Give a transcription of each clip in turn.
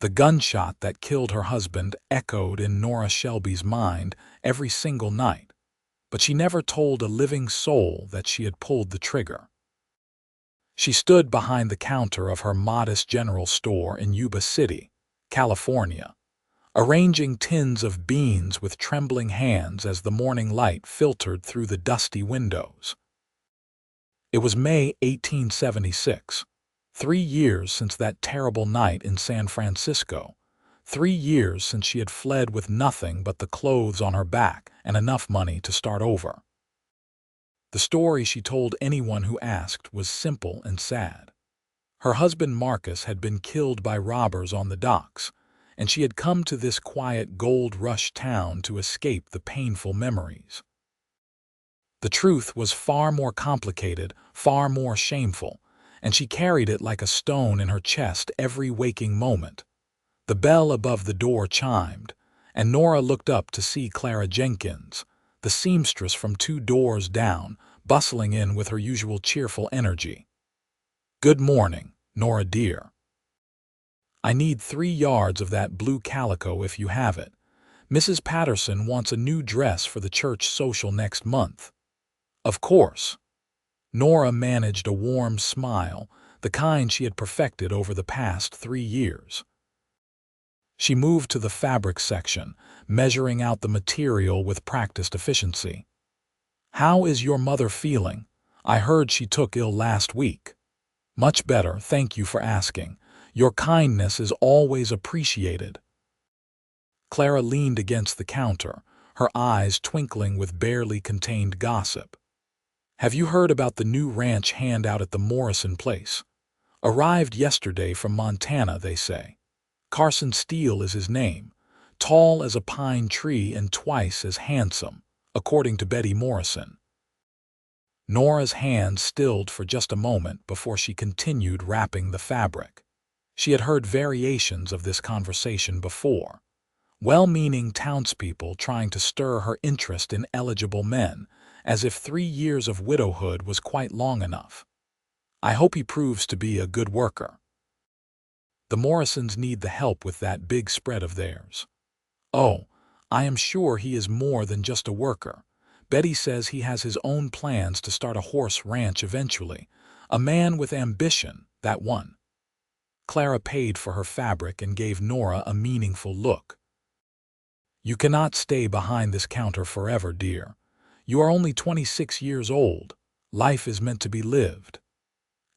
The gunshot that killed her husband echoed in Nora Shelby's mind every single night, but she never told a living soul that she had pulled the trigger. She stood behind the counter of her modest general store in Yuba City, California, arranging tins of beans with trembling hands as the morning light filtered through the dusty windows. It was May 1876, 3 years since that terrible night in San Francisco, 3 years since she had fled with nothing but the clothes on her back and enough money to start over. The story she told anyone who asked was simple and sad. Her husband Marcus had been killed by robbers on the docks, and she had come to this quiet gold rush town to escape the painful memories. The truth was far more complicated, far more shameful, and she carried it like a stone in her chest every waking moment. The bell above the door chimed, and Nora looked up to see Clara Jenkins, the seamstress from 2 doors down, bustling in with her usual cheerful energy. "Good morning, Nora dear. I need 3 yards of that blue calico if you have it. Mrs. Patterson wants a new dress for the church social next month." "Of course." Nora managed a warm smile, the kind she had perfected over the past 3 years. She moved to the fabric section, measuring out the material with practiced efficiency. "How is your mother feeling? I heard she took ill last week." "Much better, thank you for asking. Your kindness is always appreciated." Clara leaned against the counter, her eyes twinkling with barely contained gossip. "Have you heard about the new ranch hand out at the Morrison place? Arrived yesterday from Montana, they say. Carson Steele is his name, tall as a pine tree and twice as handsome, according to Betty Morrison." Nora's hand stilled for just a moment before she continued wrapping the fabric. She had heard variations of this conversation before, well-meaning townspeople trying to stir her interest in eligible men, as if 3 years of widowhood was quite long enough. "I hope he proves to be a good worker. The Morrisons need the help with that big spread of theirs." "Oh, I am sure he is more than just a worker. Betty says he has his own plans to start a horse ranch eventually. A man with ambition, that one." Clara paid for her fabric and gave Nora a meaningful look. "You cannot stay behind this counter forever, dear. You are only 26 years old. Life is meant to be lived."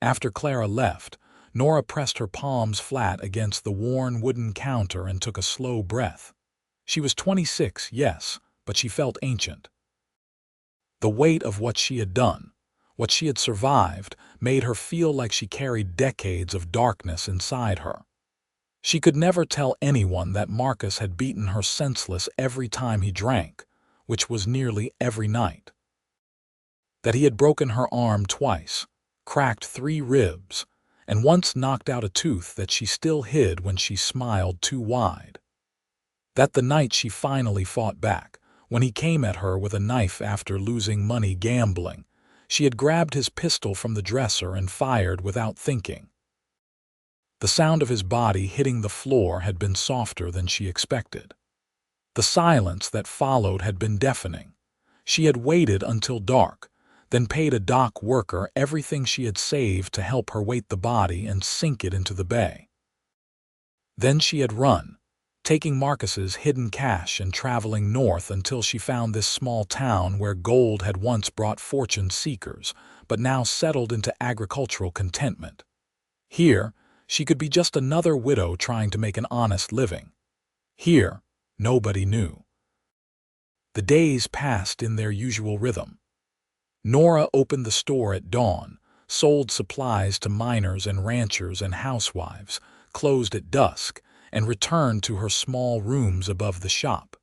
After Clara left, Nora pressed her palms flat against the worn wooden counter and took a slow breath. She was 26, yes, but she felt ancient. The weight of what she had done, what she had survived, made her feel like she carried decades of darkness inside her. She could never tell anyone that Marcus had beaten her senseless every time he drank, which was nearly every night. That he had broken her arm twice, cracked 3 ribs, and once knocked out a tooth that she still hid when she smiled too wide. That the night she finally fought back, when he came at her with a knife after losing money gambling, she had grabbed his pistol from the dresser and fired without thinking. The sound of his body hitting the floor had been softer than she expected. The silence that followed had been deafening. She had waited until dark, then paid a dock worker everything she had saved to help her weight the body and sink it into the bay. Then she had run, taking Marcus's hidden cash and traveling north until she found this small town where gold had once brought fortune seekers, but now settled into agricultural contentment. Here, she could be just another widow trying to make an honest living. Here, nobody knew. The days passed in their usual rhythm. Nora opened the store at dawn, sold supplies to miners and ranchers and housewives, closed at dusk, and returned to her small rooms above the shop.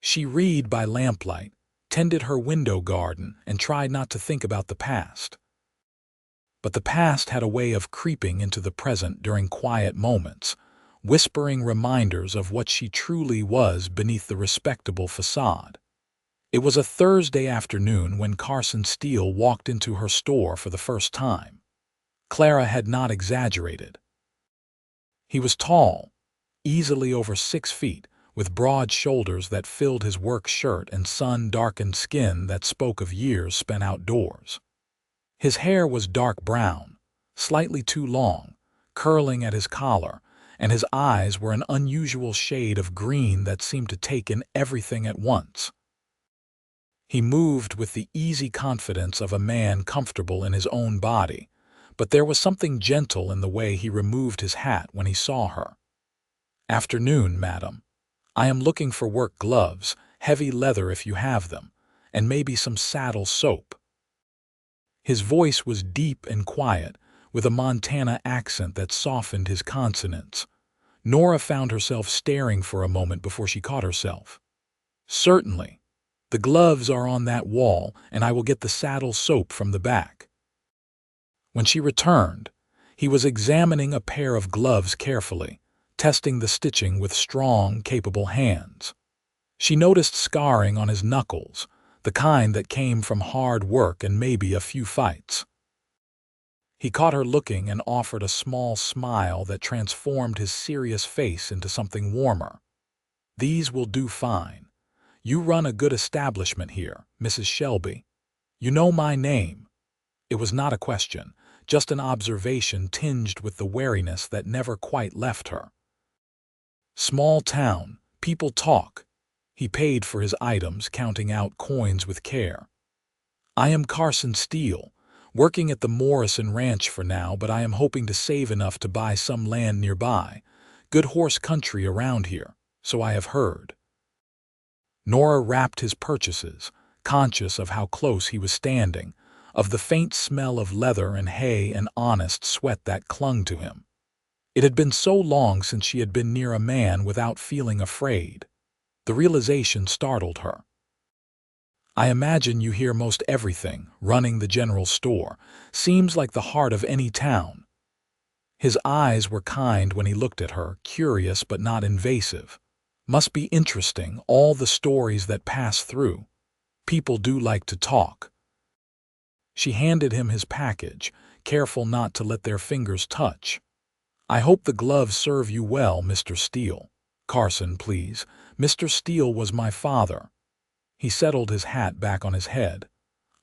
She read by lamplight, tended her window garden, and tried not to think about the past. But the past had a way of creeping into the present during quiet moments, whispering reminders of what she truly was beneath the respectable facade. It was a Thursday afternoon when Carson Steele walked into her store for the first time. Clara had not exaggerated. He was tall, easily over 6 feet, with broad shoulders that filled his work shirt and sun-darkened skin that spoke of years spent outdoors. His hair was dark brown, slightly too long, curling at his collar, and his eyes were an unusual shade of green that seemed to take in everything at once. He moved with the easy confidence of a man comfortable in his own body, but there was something gentle in the way he removed his hat when he saw her. "Afternoon, madam. I am looking for work gloves, heavy leather if you have them, and maybe some saddle soap." His voice was deep and quiet, with a Montana accent that softened his consonants. Nora found herself staring for a moment before she caught herself. "Certainly. The gloves are on that wall, and I will get the saddle soap from the back." When she returned, he was examining a pair of gloves carefully, testing the stitching with strong, capable hands. She noticed scarring on his knuckles, the kind that came from hard work and maybe a few fights. He caught her looking and offered a small smile that transformed his serious face into something warmer. "These will do fine. You run a good establishment here, Mrs. Shelby. You know my name." It was not a question, just an observation tinged with the wariness that never quite left her. "Small town, people talk." He paid for his items, counting out coins with care. "I am Carson Steele, working at the Morrison Ranch for now, but I am hoping to save enough to buy some land nearby. Good horse country around here, so I have heard." Nora wrapped his purchases, conscious of how close he was standing, of the faint smell of leather and hay and honest sweat that clung to him. It had been so long since she had been near a man without feeling afraid. The realization startled her. "I imagine you hear most everything, running the general store. Seems like the heart of any town." His eyes were kind when he looked at her, curious but not invasive. "Must be interesting, all the stories that pass through. People do like to talk." She handed him his package, careful not to let their fingers touch. "I hope the gloves serve you well, Mr. Steele." "Carson, please. Mr. Steele was my father." He settled his hat back on his head.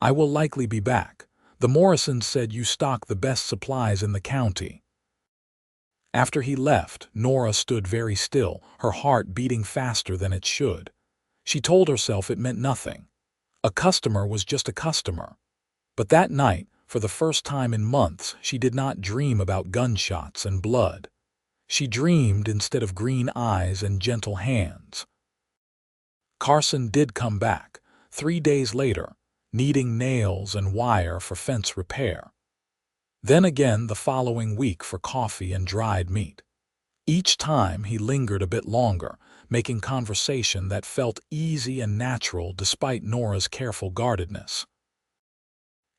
"I will likely be back. The Morrisons said you stock the best supplies in the county." After he left, Nora stood very still, her heart beating faster than it should. She told herself it meant nothing. A customer was just a customer. But that night, for the first time in months, she did not dream about gunshots and blood. She dreamed instead of green eyes and gentle hands. Carson did come back, 3 days later, needing nails and wire for fence repair. Then again the following week for coffee and dried meat. Each time he lingered a bit longer, making conversation that felt easy and natural despite Nora's careful guardedness.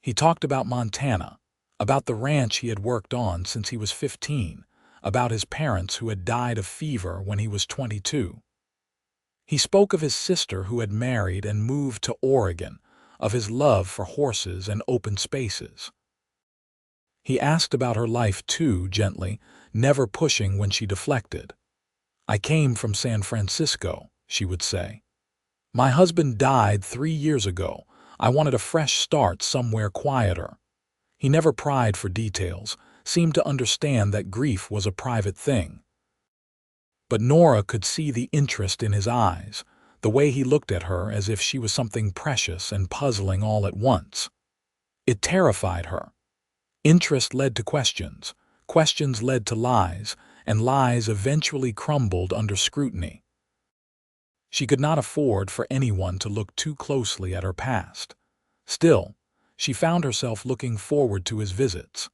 He talked about Montana, about the ranch he had worked on since he was 15, about his parents who had died of fever when he was 22. He spoke of his sister who had married and moved to Oregon, of his love for horses and open spaces. He asked about her life too, gently, never pushing when she deflected. "I came from San Francisco," she would say. "My husband died 3 years ago. I wanted a fresh start somewhere quieter." He never pried for details, seemed to understand that grief was a private thing. But Nora could see the interest in his eyes, the way he looked at her as if she was something precious and puzzling all at once. It terrified her. Interest led to questions, questions led to lies, and lies eventually crumbled under scrutiny. She could not afford for anyone to look too closely at her past. Still, she found herself looking forward to his visits,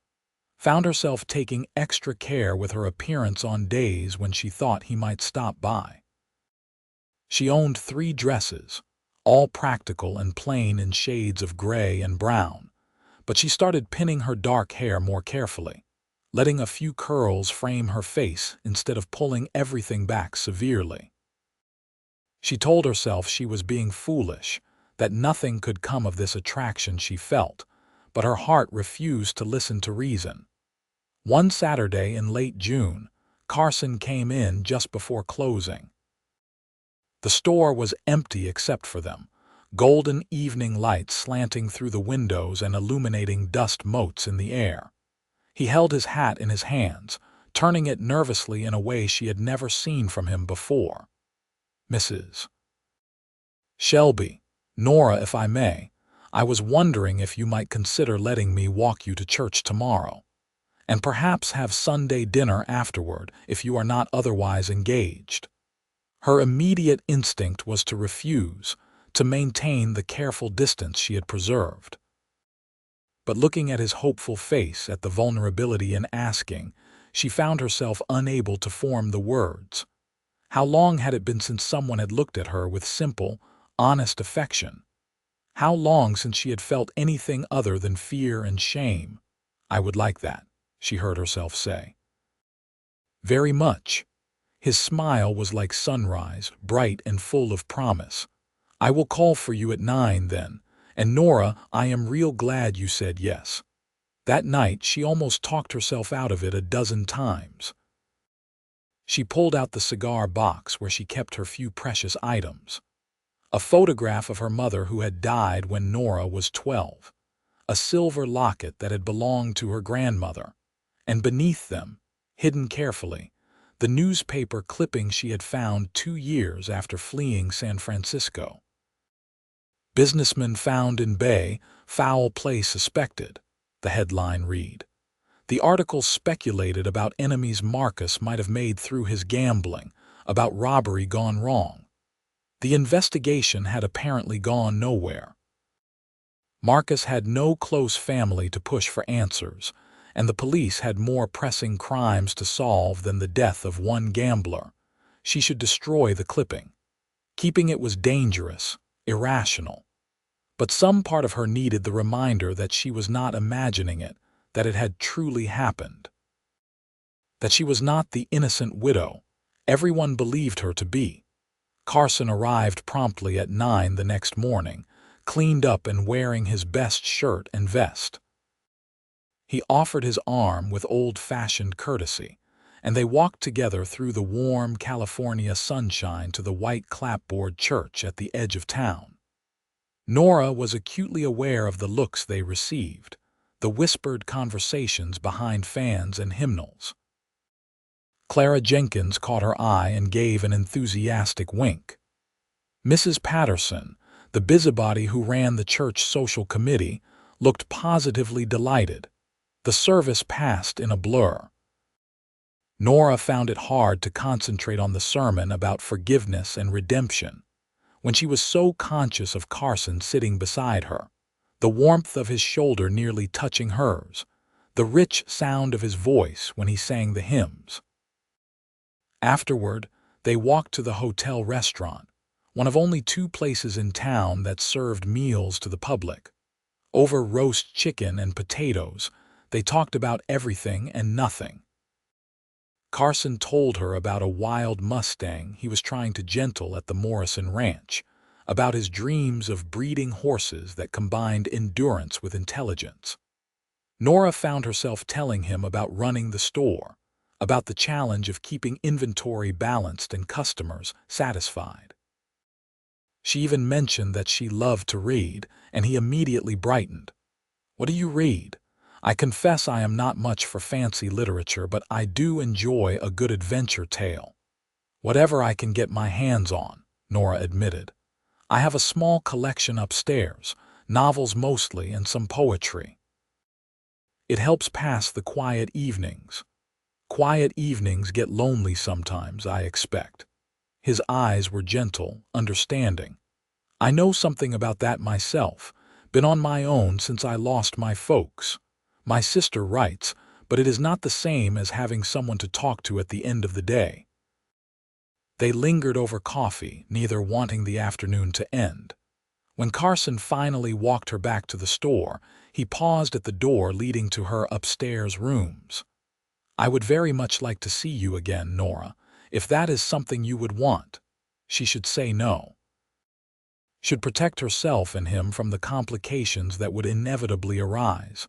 found herself taking extra care with her appearance on days when she thought he might stop by. She owned 3 dresses, all practical and plain in shades of gray and brown, but she started pinning her dark hair more carefully, letting a few curls frame her face instead of pulling everything back severely. She told herself she was being foolish, that nothing could come of this attraction she felt, but her heart refused to listen to reason. One Saturday in late June, Carson came in just before closing. The store was empty except for them, golden evening lights slanting through the windows and illuminating dust motes in the air. He held his hat in his hands, turning it nervously in a way she had never seen from him before. "Mrs. Shelby, Nora, if I may, I was wondering if you might consider letting me walk you to church tomorrow, and perhaps have Sunday dinner afterward if you are not otherwise engaged." Her immediate instinct was to refuse, to maintain the careful distance she had preserved. But looking at his hopeful face, at the vulnerability in asking, she found herself unable to form the words. How long had it been since someone had looked at her with simple, honest affection? How long since she had felt anything other than fear and shame? "I would like that," she heard herself say. "Very much." His smile was like sunrise, bright and full of promise. "I will call for you at 9 then. And Nora, I am real glad you said yes." That night she almost talked herself out of it a dozen times. She pulled out the cigar box where she kept her few precious items. A photograph of her mother who had died when Nora was 12. A silver locket that had belonged to her grandmother. And beneath them, hidden carefully, the newspaper clipping she had found 2 years after fleeing San Francisco. "Businessman found in Bay, foul play suspected," the headline read. The article speculated about enemies Marcus might have made through his gambling, about robbery gone wrong. The investigation had apparently gone nowhere. Marcus had no close family to push for answers, and the police had more pressing crimes to solve than the death of one gambler. She should destroy the clipping. Keeping it was dangerous, irrational. But some part of her needed the reminder that she was not imagining it, that it had truly happened. That she was not the innocent widow everyone believed her to be. Carson arrived promptly at 9 the next morning, cleaned up and wearing his best shirt and vest. He offered his arm with old-fashioned courtesy, and they walked together through the warm California sunshine to the white clapboard church at the edge of town. Nora was acutely aware of the looks they received, the whispered conversations behind fans and hymnals. Clara Jenkins caught her eye and gave an enthusiastic wink. Mrs. Patterson, the busybody who ran the church social committee, looked positively delighted. The service passed in a blur. Nora found it hard to concentrate on the sermon about forgiveness and redemption, when she was so conscious of Carson sitting beside her, the warmth of his shoulder nearly touching hers, the rich sound of his voice when he sang the hymns. Afterward, they walked to the hotel restaurant, one of only 2 places in town that served meals to the public. Over roast chicken and potatoes, they talked about everything and nothing. Carson told her about a wild Mustang he was trying to gentle at the Morrison Ranch, about his dreams of breeding horses that combined endurance with intelligence. Nora found herself telling him about running the store, about the challenge of keeping inventory balanced and customers satisfied. She even mentioned that she loved to read, and he immediately brightened. "What do you read?" "I confess I am not much for fancy literature, but I do enjoy a good adventure tale." "Whatever I can get my hands on," Nora admitted. "I have a small collection upstairs, novels mostly and some poetry. It helps pass the quiet evenings." "Quiet evenings get lonely sometimes, I expect." His eyes were gentle, understanding. "I know something about that myself. Been on my own since I lost my folks. My sister writes, but it is not the same as having someone to talk to at the end of the day." They lingered over coffee, neither wanting the afternoon to end. When Carson finally walked her back to the store, he paused at the door leading to her upstairs rooms. "I would very much like to see you again, Nora, if that is something you would want." She should say no. Should protect herself and him from the complications that would inevitably arise.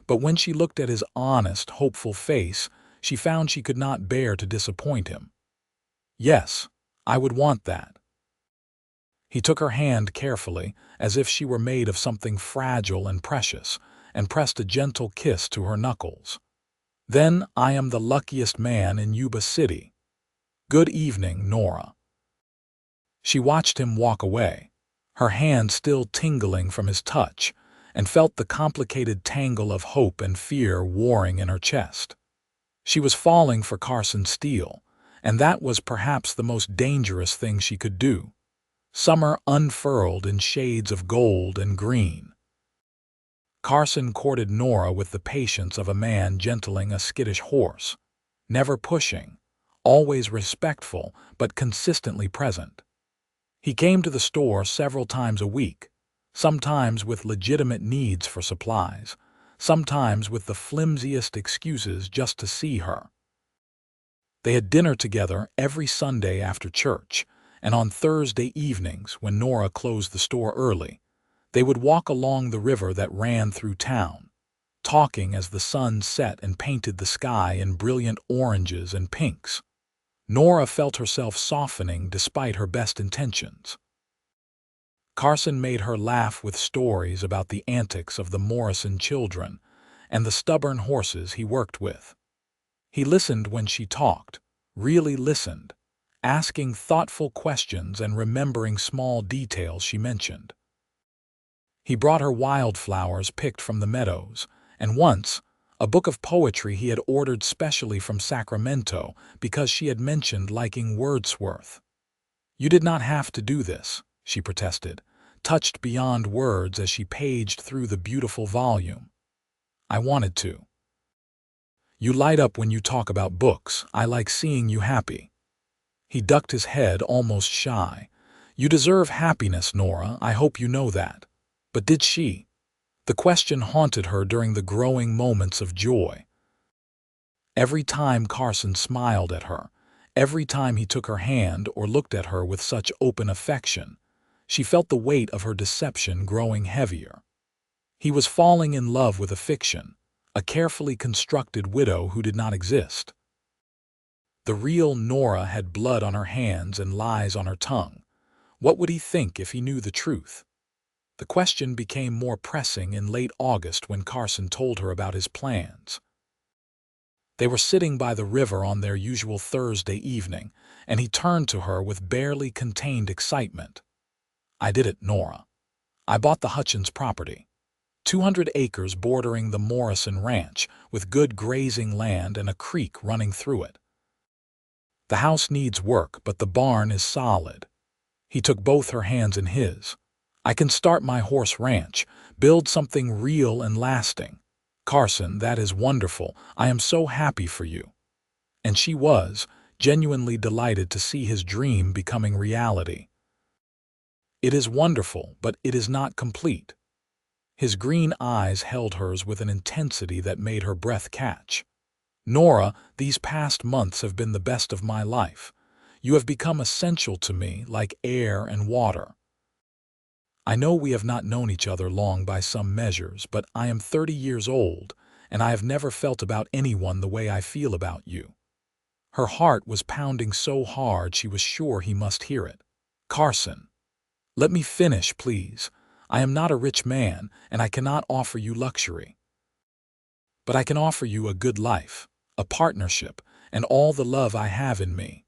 But when she looked at his honest, hopeful face, she found she could not bear to disappoint him. "Yes, I would want that." He took her hand carefully, as if she were made of something fragile and precious, and pressed a gentle kiss to her knuckles. "Then I am the luckiest man in Yuba City. Good evening, Nora." She watched him walk away, her hand still tingling from his touch, and felt the complicated tangle of hope and fear warring in her chest. She was falling for Carson Steele, and that was perhaps the most dangerous thing she could do. Summer unfurled in shades of gold and green. Carson courted Nora with the patience of a man gentling a skittish horse, never pushing, always respectful but consistently present. He came to the store several times a week, sometimes with legitimate needs for supplies, sometimes with the flimsiest excuses just to see her. They had dinner together every Sunday after church, and on Thursday evenings, when Nora closed the store early, they would walk along the river that ran through town, talking as the sun set and painted the sky in brilliant oranges and pinks. Nora felt herself softening despite her best intentions. Carson made her laugh with stories about the antics of the Morrison children and the stubborn horses he worked with. He listened when she talked, really listened, asking thoughtful questions and remembering small details she mentioned. He brought her wildflowers picked from the meadows, and once, a book of poetry he had ordered specially from Sacramento because she had mentioned liking Wordsworth. "You did not have to do this," she protested, touched beyond words as she paged through the beautiful volume. "I wanted to. You light up when you talk about books. I like seeing you happy." He ducked his head, almost shy. "You deserve happiness, Nora. I hope you know that." But did she? The question haunted her during the growing moments of joy. Every time Carson smiled at her, every time he took her hand or looked at her with such open affection, she felt the weight of her deception growing heavier. He was falling in love with a fiction, a carefully constructed widow who did not exist. The real Nora had blood on her hands and lies on her tongue. What would he think if he knew the truth? The question became more pressing in late August when Carson told her about his plans. They were sitting by the river on their usual Thursday evening, and he turned to her with barely contained excitement. "I did it, Nora. I bought the Hutchins property. 200 acres bordering the Morrison ranch, with good grazing land and a creek running through it. The house needs work, but the barn is solid." He took both her hands in his. "I can start my horse ranch, build something real and lasting. Carson, that is wonderful. I am so happy for you." And she was, genuinely delighted to see his dream becoming reality. "It is wonderful, but it is not complete." His green eyes held hers with an intensity that made her breath catch. "Nora, these past months have been the best of my life. You have become essential to me, like air and water. I know we have not known each other long by some measures, but I am 30 years old, and I have never felt about anyone the way I feel about you." Her heart was pounding so hard she was sure he must hear it. "Carson, let me finish, please. I am not a rich man, and I cannot offer you luxury. But I can offer you a good life, a partnership, and all the love I have in me.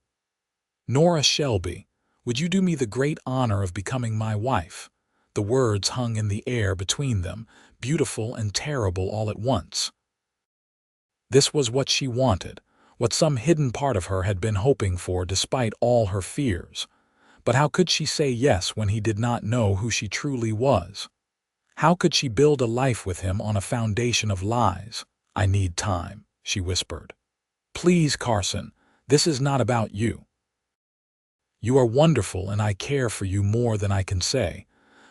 Nora Shelby, would you do me the great honor of becoming my wife?" The words hung in the air between them, beautiful and terrible all at once. This was what she wanted, what some hidden part of her had been hoping for despite all her fears. But how could she say yes when he did not know who she truly was? How could she build a life with him on a foundation of lies? "I need time," she whispered. "Please, Carson, this is not about you. You are wonderful and I care for you more than I can say.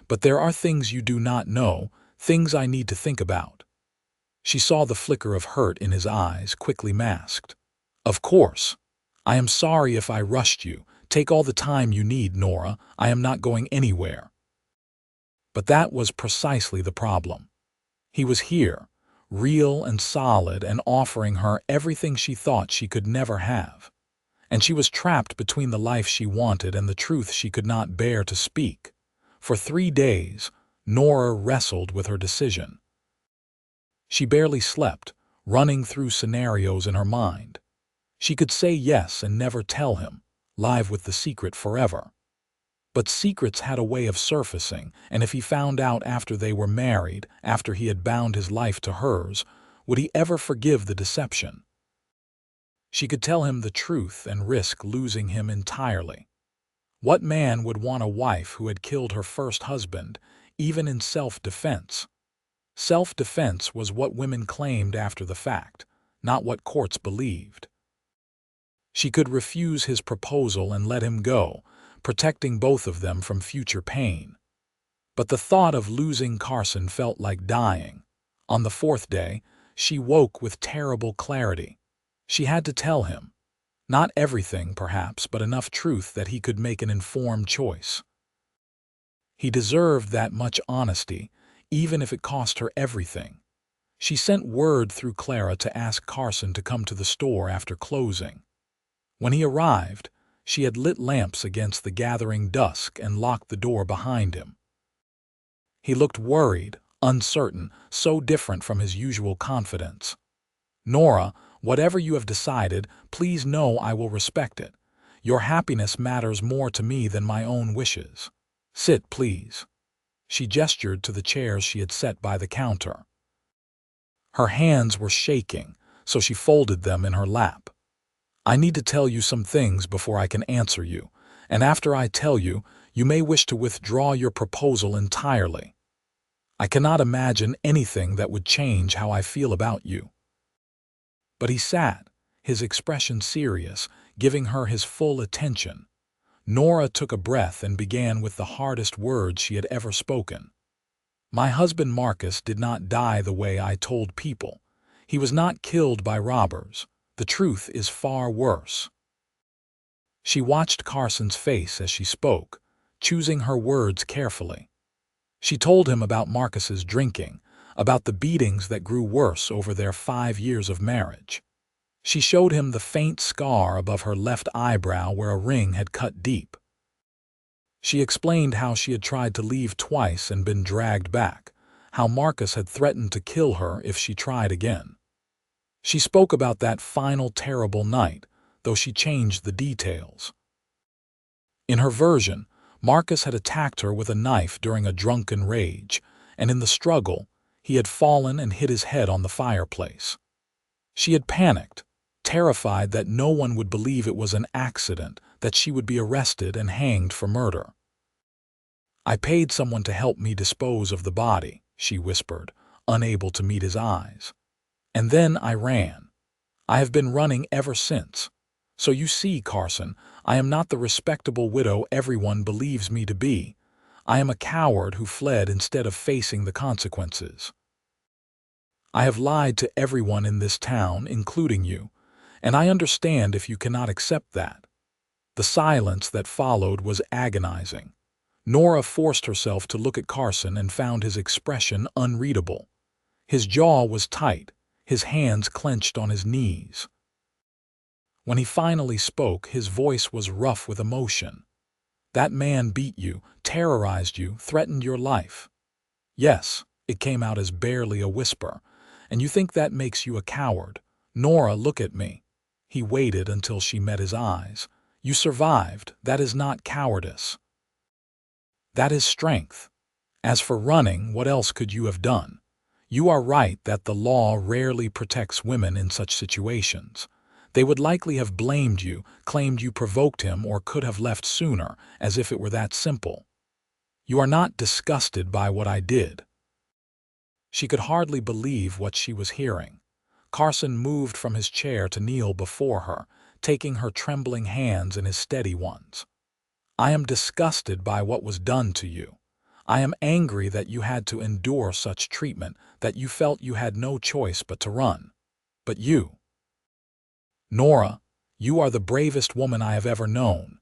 But there are things you do not know, things I need to think about." She saw the flicker of hurt in his eyes, quickly masked. "Of course. I am sorry if I rushed you. Take all the time you need, Nora. I am not going anywhere." But that was precisely the problem. He was here, real and solid and offering her everything she thought she could never have. And she was trapped between the life she wanted and the truth she could not bear to speak. For 3 days, Nora wrestled with her decision. She barely slept, running through scenarios in her mind. She could say yes and never tell him, live with the secret forever. But secrets had a way of surfacing, and if he found out after they were married, after he had bound his life to hers, would he ever forgive the deception? She could tell him the truth and risk losing him entirely. What man would want a wife who had killed her first husband, even in self-defense? Self-defense was what women claimed after the fact, not what courts believed. She could refuse his proposal and let him go, protecting both of them from future pain. But the thought of losing Carson felt like dying. On the 4th day, she woke with terrible clarity. She had to tell him. Not everything, perhaps, but enough truth that he could make an informed choice. He deserved that much honesty, even if it cost her everything. She sent word through Clara to ask Carson to come to the store after closing. When he arrived, she had lit lamps against the gathering dusk and locked the door behind him. He looked worried, uncertain, so different from his usual confidence. "Nora, whatever you have decided, please know I will respect it. Your happiness matters more to me than my own wishes. Sit, please." She gestured to the chairs she had set by the counter. Her hands were shaking, so she folded them in her lap. "I need to tell you some things before I can answer you, and after I tell you, you may wish to withdraw your proposal entirely. I cannot imagine anything that would change how I feel about you." But he sat, his expression serious, giving her his full attention. Nora took a breath and began with the hardest words she had ever spoken. "My husband Marcus did not die the way I told people. He was not killed by robbers. The truth is far worse." She watched Carson's face as she spoke, choosing her words carefully. She told him about Marcus's drinking, about the beatings that grew worse over their 5 years of marriage. She showed him the faint scar above her left eyebrow where a ring had cut deep. She explained how she had tried to leave twice and been dragged back, how Marcus had threatened to kill her if she tried again. She spoke about that final terrible night, though she changed the details. In her version, Marcus had attacked her with a knife during a drunken rage, and in the struggle, he had fallen and hit his head on the fireplace. She had panicked, terrified that no one would believe it was an accident, that she would be arrested and hanged for murder. "I paid someone to help me dispose of the body," she whispered, unable to meet his eyes. "And then I ran. I have been running ever since. So you see, Carson, I am not the respectable widow everyone believes me to be. I am a coward who fled instead of facing the consequences. I have lied to everyone in this town, including you, and I understand if you cannot accept that." The silence that followed was agonizing. Nora forced herself to look at Carson and found his expression unreadable. His jaw was tight, his hands clenched on his knees. When he finally spoke, his voice was rough with emotion. "That man beat you, terrorized you, threatened your life." "Yes," it came out as barely a whisper. "And you think that makes you a coward? Nora, look at me." He waited until she met his eyes. "You survived. That is not cowardice. That is strength. As for running, what else could you have done? You are right that the law rarely protects women in such situations. They would likely have blamed you, claimed you provoked him, or could have left sooner, as if it were that simple. You are not disgusted by what I did." She could hardly believe what she was hearing. Carson moved from his chair to kneel before her, taking her trembling hands in his steady ones. "I am disgusted by what was done to you. I am angry that you had to endure such treatment, that you felt you had no choice but to run. But you, Nora, you are the bravest woman I have ever known.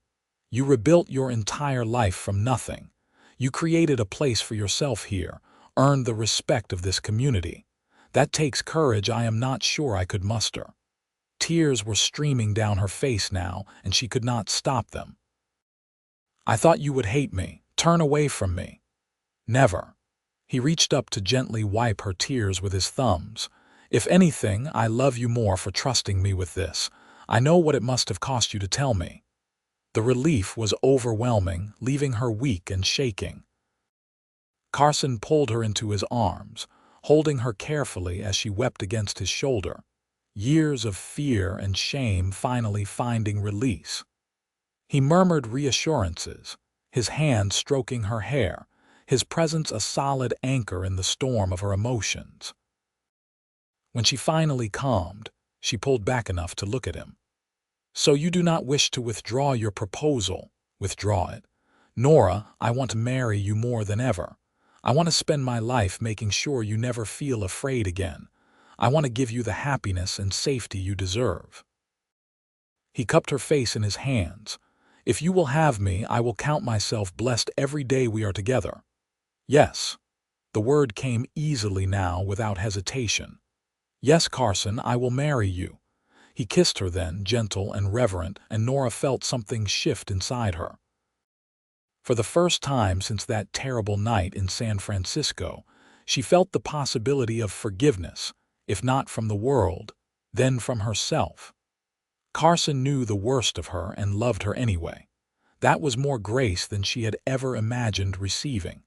You rebuilt your entire life from nothing. You created a place for yourself here, earned the respect of this community. That takes courage I am not sure I could muster." Tears were streaming down her face now, and she could not stop them. "I thought you would hate me, turn away from me." "Never." He reached up to gently wipe her tears with his thumbs. "If anything, I love you more for trusting me with this. I know what it must have cost you to tell me." The relief was overwhelming, leaving her weak and shaking. Carson pulled her into his arms, holding her carefully as she wept against his shoulder. Years of fear and shame finally finding release. He murmured reassurances, his hand stroking her hair, his presence a solid anchor in the storm of her emotions. When she finally calmed, she pulled back enough to look at him. "So you do not wish to withdraw your proposal?" "Withdraw it? Nora, I want to marry you more than ever. I want to spend my life making sure you never feel afraid again. I want to give you the happiness and safety you deserve." He cupped her face in his hands. "If you will have me, I will count myself blessed every day we are together." "Yes." The word came easily now, without hesitation. "Yes, Carson, I will marry you." He kissed her then, gentle and reverent, and Nora felt something shift inside her. For the first time since that terrible night in San Francisco, she felt the possibility of forgiveness, if not from the world, then from herself. Carson knew the worst of her and loved her anyway. That was more grace than she had ever imagined receiving.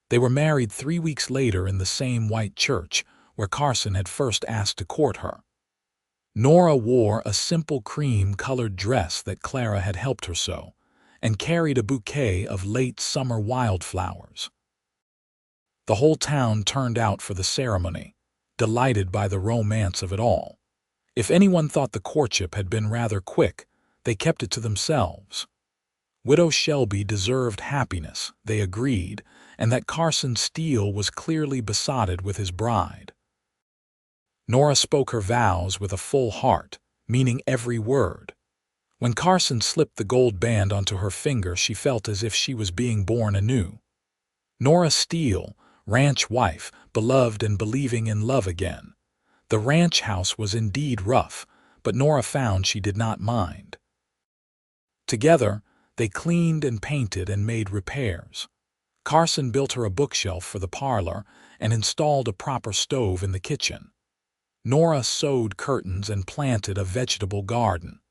They were married 3 weeks later in the same white church where Carson had first asked to court her. Nora wore a simple cream-colored dress that Clara had helped her sew, and carried a bouquet of late summer wildflowers. The whole town turned out for the ceremony, delighted by the romance of it all. If anyone thought the courtship had been rather quick, they kept it to themselves. Widow Shelby deserved happiness, they agreed, and that Carson Steele was clearly besotted with his bride. Nora spoke her vows with a full heart, meaning every word. When Carson slipped the gold band onto her finger, she felt as if she was being born anew. Nora Steele, ranch wife, beloved and believing in love again. The ranch house was indeed rough, but Nora found she did not mind. Together, they cleaned and painted and made repairs. Carson built her a bookshelf for the parlor and installed a proper stove in the kitchen. Nora sewed curtains and planted a vegetable garden.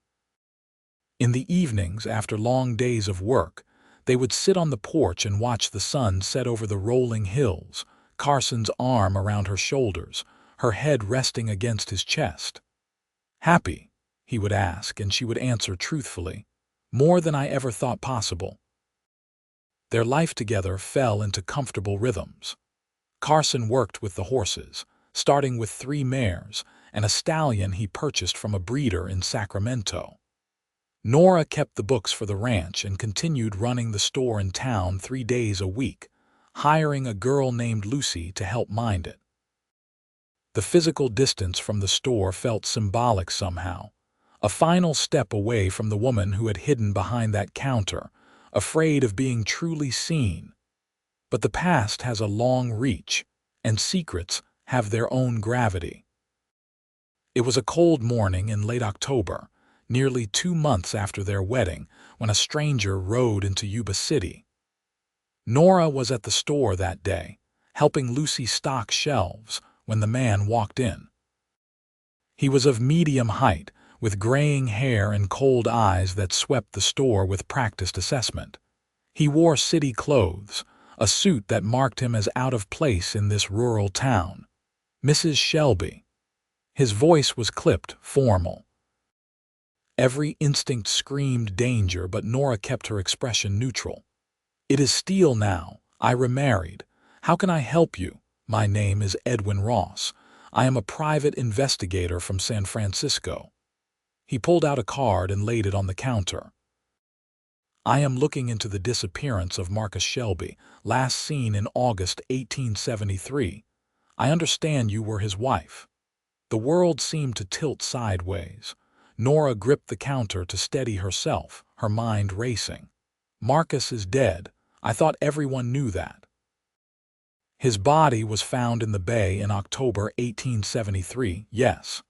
In the evenings, after long days of work, they would sit on the porch and watch the sun set over the rolling hills, Carson's arm around her shoulders, her head resting against his chest. "Happy?" he would ask, and she would answer truthfully, "More than I ever thought possible." Their life together fell into comfortable rhythms. Carson worked with the horses, starting with 3 mares and a stallion he purchased from a breeder in Sacramento. Nora kept the books for the ranch and continued running the store in town 3 days a week, hiring a girl named Lucy to help mind it. The physical distance from the store felt symbolic somehow, a final step away from the woman who had hidden behind that counter, afraid of being truly seen. But the past has a long reach, and secrets have their own gravity. It was a cold morning in late October, nearly 2 months after their wedding, when a stranger rode into Yuba City. Nora was at the store that day, helping Lucy stock shelves, when the man walked in. He was of medium height, with graying hair and cold eyes that swept the store with practiced assessment. He wore city clothes, a suit that marked him as out of place in this rural town. "Mrs. Shelby." His voice was clipped, formal. Every instinct screamed danger, but Nora kept her expression neutral. "It is Steele now. I remarried. How can I help you? My name is Edwin Ross. I am a private investigator from San Francisco." He pulled out a card and laid it on the counter. "I am looking into the disappearance of Marcus Shelby, last seen in August 1873. I understand you were his wife." The world seemed to tilt sideways. Nora gripped the counter to steady herself, her mind racing. "Marcus is dead. I thought everyone knew that." His body was found in the bay in October 1873, yes,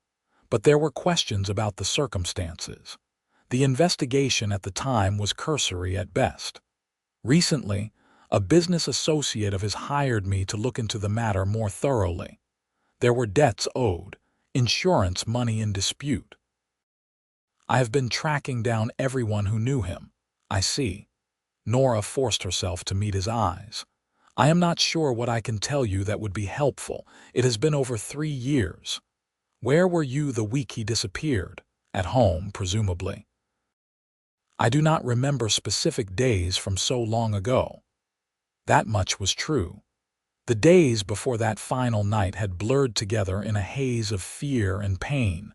but there were questions about the circumstances. The investigation at the time was cursory at best. Recently, a business associate of his hired me to look into the matter more thoroughly. There were debts owed, insurance money in dispute. I have been tracking down everyone who knew him. I see. Nora forced herself to meet his eyes. I am not sure what I can tell you that would be helpful. It has been over 3 years. Where were you the week he disappeared? At home, presumably. I do not remember specific days from so long ago. That much was true. The days before that final night had blurred together in a haze of fear and pain.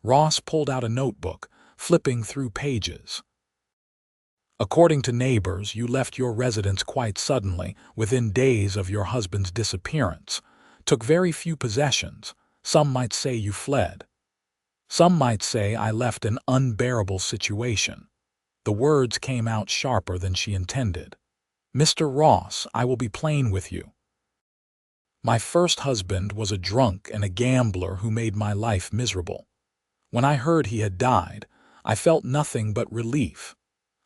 Ross pulled out a notebook, flipping through pages. According to neighbors, you left your residence quite suddenly, within days of your husband's disappearance. Took very few possessions. Some might say you fled. Some might say I left an unbearable situation. The words came out sharper than she intended. Mr. Ross, I will be plain with you. My first husband was a drunk and a gambler who made my life miserable. When I heard he had died, I felt nothing but relief.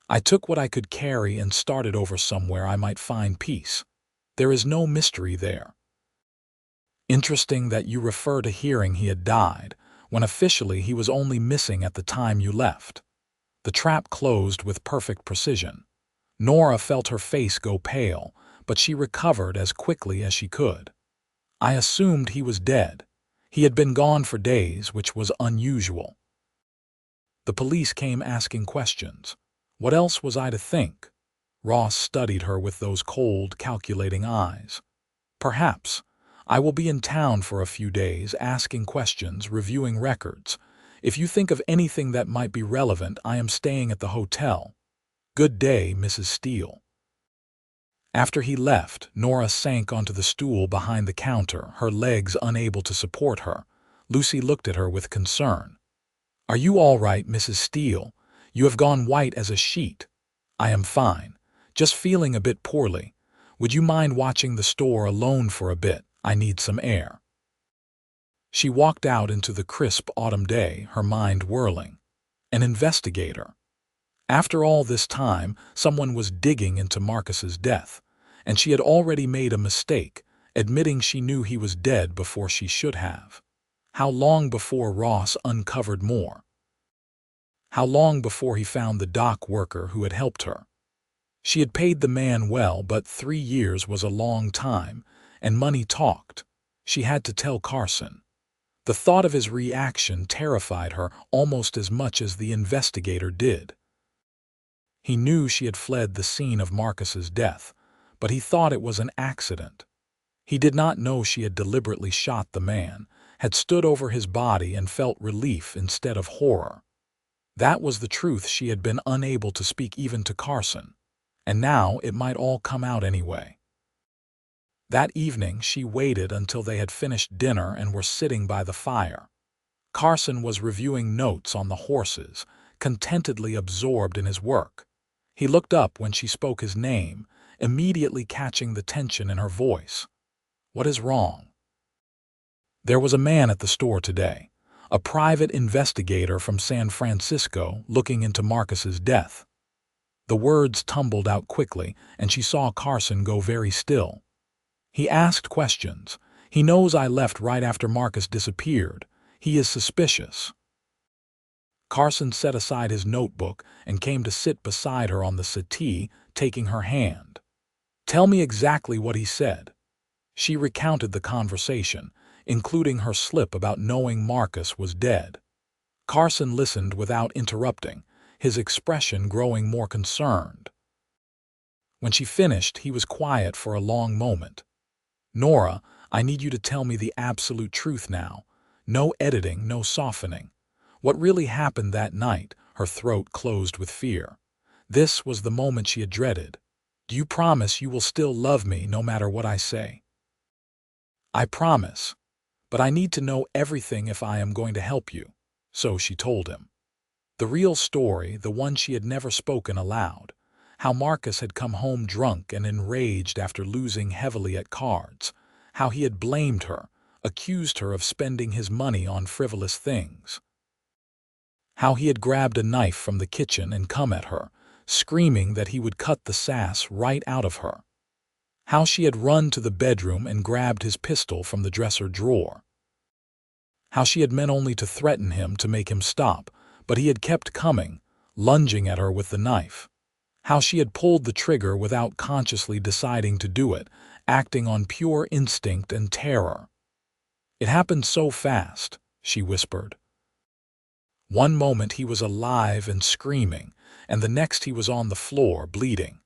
I took what I could carry and started over somewhere I might find peace. There is no mystery there. Interesting that you refer to hearing he had died, when officially he was only missing at the time you left. The trap closed with perfect precision. Nora felt her face go pale, but she recovered as quickly as she could. I assumed he was dead. He had been gone for days, which was unusual. The police came asking questions. What else was I to think? Ross studied her with those cold, calculating eyes. Perhaps. I will be in town for a few days, asking questions, reviewing records. If you think of anything that might be relevant, I am staying at the hotel. Good day, Mrs. Steele. After he left, Nora sank onto the stool behind the counter, her legs unable to support her. Lucy looked at her with concern. Are you all right, Mrs. Steele? You have gone white as a sheet. I am fine. Just feeling a bit poorly. Would you mind watching the store alone for a bit? I need some air. She walked out into the crisp autumn day, her mind whirling. An investigator. After all this time, someone was digging into Marcus's death, and she had already made a mistake, admitting she knew he was dead before she should have. How long before Ross uncovered more? How long before he found the dock worker who had helped her? She had paid the man well, but 3 years was a long time, and money talked. She had to tell Carson. The thought of his reaction terrified her almost as much as the investigator did. He knew she had fled the scene of Marcus's death, but he thought it was an accident. He did not know she had deliberately shot the man, had stood over his body and felt relief instead of horror. That was the truth she had been unable to speak even to Carson, and now it might all come out anyway. That evening she waited until they had finished dinner and were sitting by the fire. Carson was reviewing notes on the horses, contentedly absorbed in his work. He looked up when she spoke his name, immediately catching the tension in her voice. What is wrong? There was a man at the store today, a private investigator from San Francisco looking into Marcus's death. The words tumbled out quickly, and she saw Carson go very still. He asked questions. He knows I left right after Marcus disappeared. He is suspicious. Carson set aside his notebook and came to sit beside her on the settee, taking her hand. Tell me exactly what he said. She recounted the conversation, including her slip about knowing Marcus was dead. Carson listened without interrupting, his expression growing more concerned. When she finished, he was quiet for a long moment. Nora, I need you to tell me the absolute truth now. No editing, no softening. What really happened that night? Her throat closed with fear. This was the moment she had dreaded. Do you promise you will still love me no matter what I say? I promise. But I need to know everything if I am going to help you. So she told him. The real story, the one she had never spoken aloud. how Marcus had come home drunk and enraged after losing heavily at cards, how he had blamed her, accused her of spending his money on frivolous things, how he had grabbed a knife from the kitchen and come at her, screaming that he would cut the sass right out of her, how she had run to the bedroom and grabbed his pistol from the dresser drawer, how she had meant only to threaten him to make him stop, but he had kept coming, lunging at her with the knife, how she had pulled the trigger without consciously deciding to do it, acting on pure instinct and terror. "It happened so fast," she whispered. One moment he was alive and screaming, and the next he was on the floor, bleeding.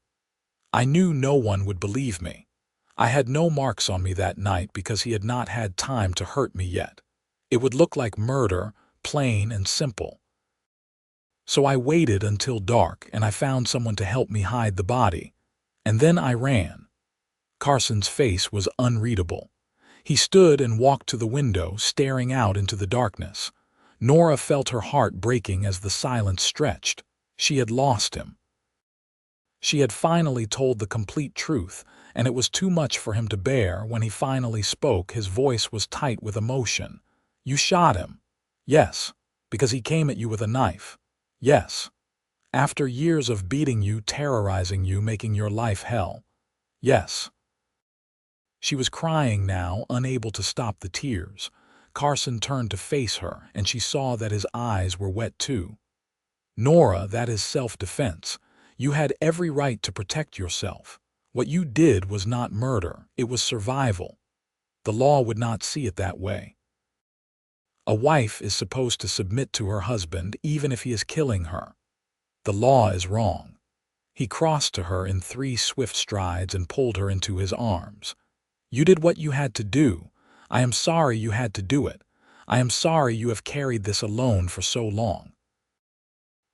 I knew no one would believe me. I had no marks on me that night because he had not had time to hurt me yet. It would look like murder, plain and simple. So I waited until dark, and I found someone to help me hide the body. And then I ran. Carson's face was unreadable. He stood and walked to the window, staring out into the darkness. Nora felt her heart breaking as the silence stretched. She had lost him. She had finally told the complete truth, and it was too much for him to bear. When he finally spoke, his voice was tight with emotion. "You shot him." "Yes." "Because he came at you with a knife." "Yes." "After years of beating you, terrorizing you, making your life hell." "Yes." She was crying now, unable to stop the tears. Carson turned to face her, and she saw that his eyes were wet too. "Nora, that is self-defense. You had every right to protect yourself. What you did was not murder, it was survival. The law would not see it that way. A wife is supposed to submit to her husband even if he is killing her. The law is wrong." He crossed to her in 3 swift strides and pulled her into his arms. "You did what you had to do. I am sorry you had to do it. I am sorry you have carried this alone for so long.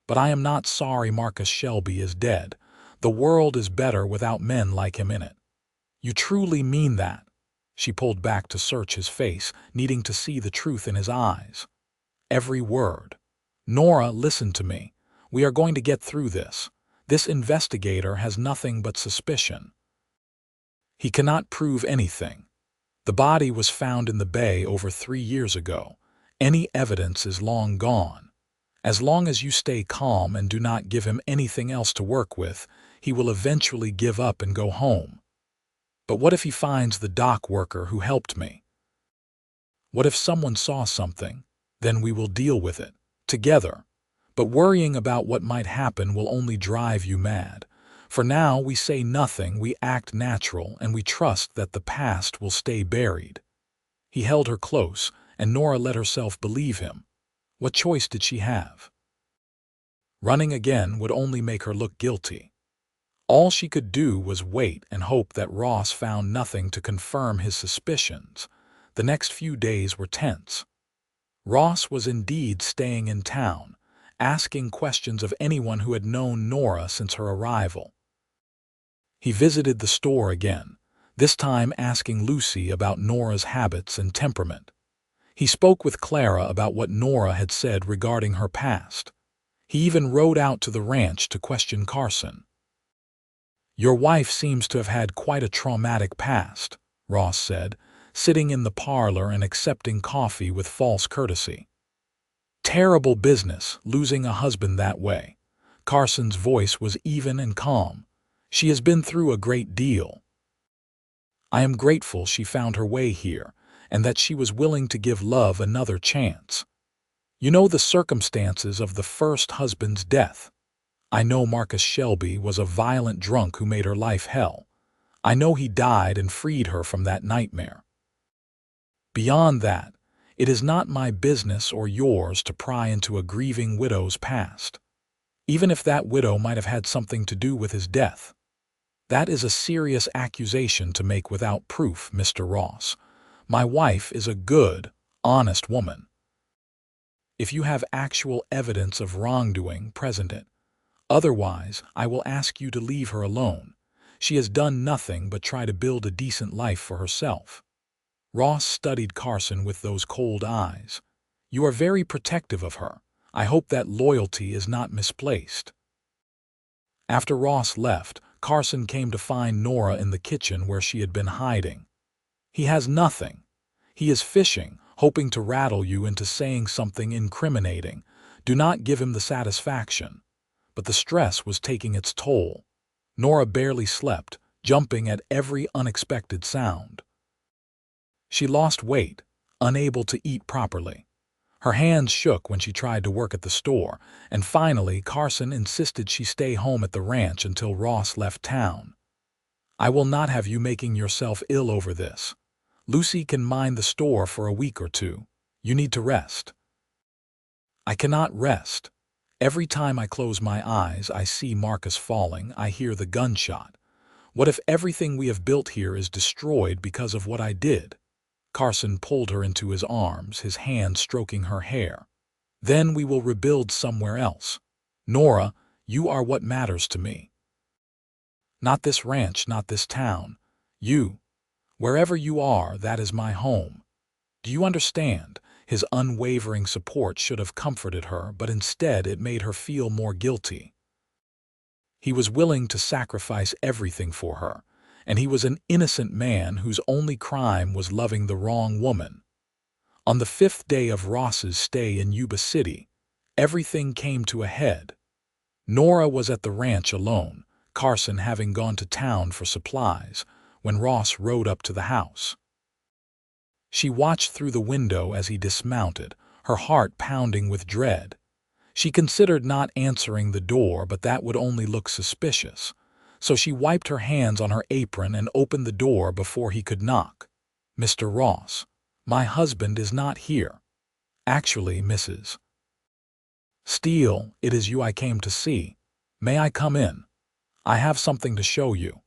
But I am not sorry Marcus Shelby is dead. The world is better without men like him in it." "You truly mean that?" She pulled back to search his face, needing to see the truth in his eyes. "Every word." "Nora, listen to me. We are going to get through this. This investigator has nothing but suspicion. He cannot prove anything. The body was found in the bay over 3 years ago. Any evidence is long gone. As long as you stay calm and do not give him anything else to work with, he will eventually give up and go home. But what if he finds the dock worker who helped me? What if someone saw something? Then we will deal with it, together. But worrying about what might happen will only drive you mad. For now, we say nothing, we act natural, and we trust that the past will stay buried." He held her close, and Nora let herself believe him. What choice did she have? Running again would only make her look guilty. All she could do was wait and hope that Ross found nothing to confirm his suspicions. The next few days were tense. Ross was indeed staying in town, asking questions of anyone who had known Nora since her arrival. He visited the store again, this time asking Lucy about Nora's habits and temperament. He spoke with Clara about what Nora had said regarding her past. He even rode out to the ranch to question Carson. "Your wife seems to have had quite a traumatic past," Ross said, sitting in the parlor and accepting coffee with false courtesy. "Terrible business, losing a husband that way." Carson's voice was even and calm. "She has been through a great deal. I am grateful she found her way here, and that she was willing to give love another chance. You know the circumstances of the first husband's death. I know Marcus Shelby was a violent drunk who made her life hell. I know he died and freed her from that nightmare. Beyond that, it is not my business or yours to pry into a grieving widow's past, even if that widow might have had something to do with his death. That is a serious accusation to make without proof, Mr. Ross. My wife is a good, honest woman. If you have actual evidence of wrongdoing, present it. Otherwise, I will ask you to leave her alone. She has done nothing but try to build a decent life for herself." Ross studied Carson with those cold eyes. "You are very protective of her. I hope that loyalty is not misplaced." After Ross left, Carson came to find Nora in the kitchen where she had been hiding. He has nothing. He is fishing, hoping to rattle you into saying something incriminating. Do not give him the satisfaction. But the stress was taking its toll. Nora barely slept, jumping at every unexpected sound. She lost weight, unable to eat properly. Her hands shook when she tried to work at the store, and finally Carson insisted she stay home at the ranch until Ross left town. "I will not have you making yourself ill over this. Lucy can mind the store for a week or two. You need to rest." "I cannot rest. Every time I close my eyes, I see Marcus falling, I hear the gunshot. What if everything we have built here is destroyed because of what I did?" Carson pulled her into his arms, his hand stroking her hair. "Then we will rebuild somewhere else. Nora, you are what matters to me. Not this ranch, not this town. You. Wherever you are, that is my home. Do you understand?" His unwavering support should have comforted her, but instead it made her feel more guilty. He was willing to sacrifice everything for her, and he was an innocent man whose only crime was loving the wrong woman. On the 5th day of Ross's stay in Yuba City, everything came to a head. Nora was at the ranch alone, Carson having gone to town for supplies, when Ross rode up to the house. She watched through the window as he dismounted, her heart pounding with dread. She considered not answering the door, but that would only look suspicious. So she wiped her hands on her apron and opened the door before he could knock. "Mr. Ross, my husband is not here. Actually, Mrs. Steele, it is you I came to see. May I come in? I have something to show you."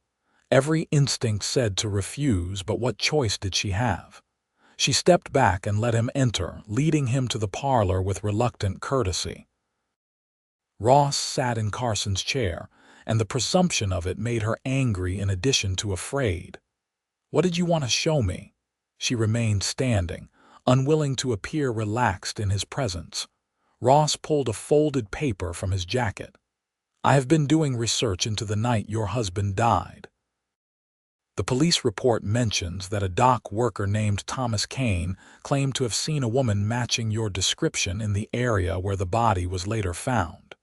Every instinct said to refuse, but what choice did she have? She stepped back and let him enter, leading him to the parlor with reluctant courtesy. Ross sat in Carson's chair, and the presumption of it made her angry in addition to afraid. "What did you want to show me?" She remained standing, unwilling to appear relaxed in his presence. Ross pulled a folded paper from his jacket. "I have been doing research into the night your husband died. The police report mentions that a dock worker named Thomas Kane claimed to have seen a woman matching your description in the area where the body was later found.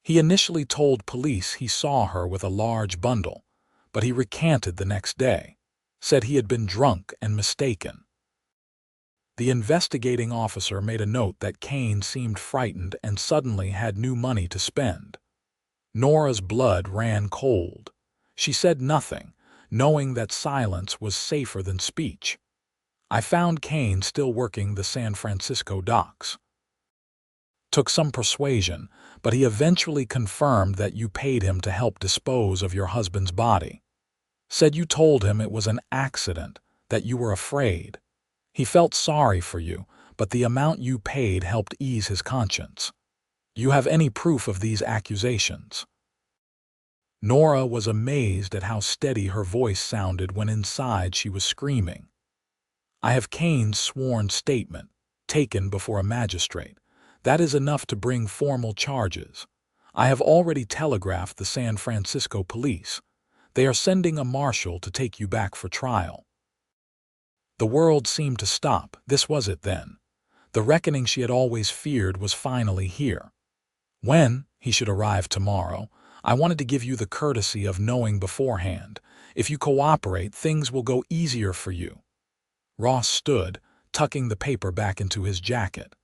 He initially told police he saw her with a large bundle, but he recanted the next day, said he had been drunk and mistaken. The investigating officer made a note that Kane seemed frightened and suddenly had new money to spend. Nora's blood ran cold. She said nothing, knowing that silence was safer than speech. I found Kane still working the San Francisco docks. Took some persuasion, but he eventually confirmed that you paid him to help dispose of your husband's body. Said you told him it was an accident, that you were afraid. He felt sorry for you, but the amount you paid helped ease his conscience. Do you have any proof of these accusations?" Nora was amazed at how steady her voice sounded when inside she was screaming. "I have Kane's sworn statement, taken before a magistrate. That is enough to bring formal charges. I have already telegraphed the San Francisco police. They are sending a marshal to take you back for trial." The world seemed to stop. This was it then. The reckoning she had always feared was finally here. "When he should arrive tomorrow, I wanted to give you the courtesy of knowing beforehand. If you cooperate, things will go easier for you." Ross stood, tucking the paper back into his jacket.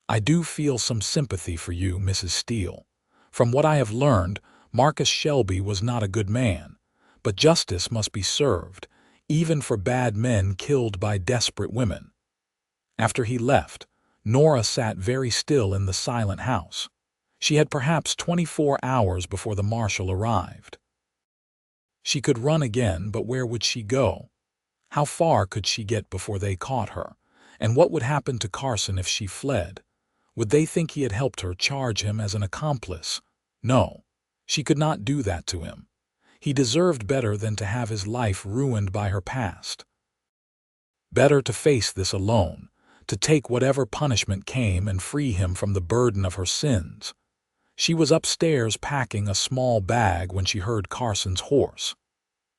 "I do feel some sympathy for you, Mrs. Steele. From what I have learned, Marcus Shelby was not a good man, but justice must be served, even for bad men killed by desperate women." After he left, Nora sat very still in the silent house. She had perhaps 24 hours before the marshal arrived. She could run again, but where would she go? How far could she get before they caught her? And what would happen to Carson if she fled? Would they think he had helped her, charge him as an accomplice? No, she could not do that to him. He deserved better than to have his life ruined by her past. Better to face this alone, to take whatever punishment came and free him from the burden of her sins. She was upstairs packing a small bag when she heard Carson's horse.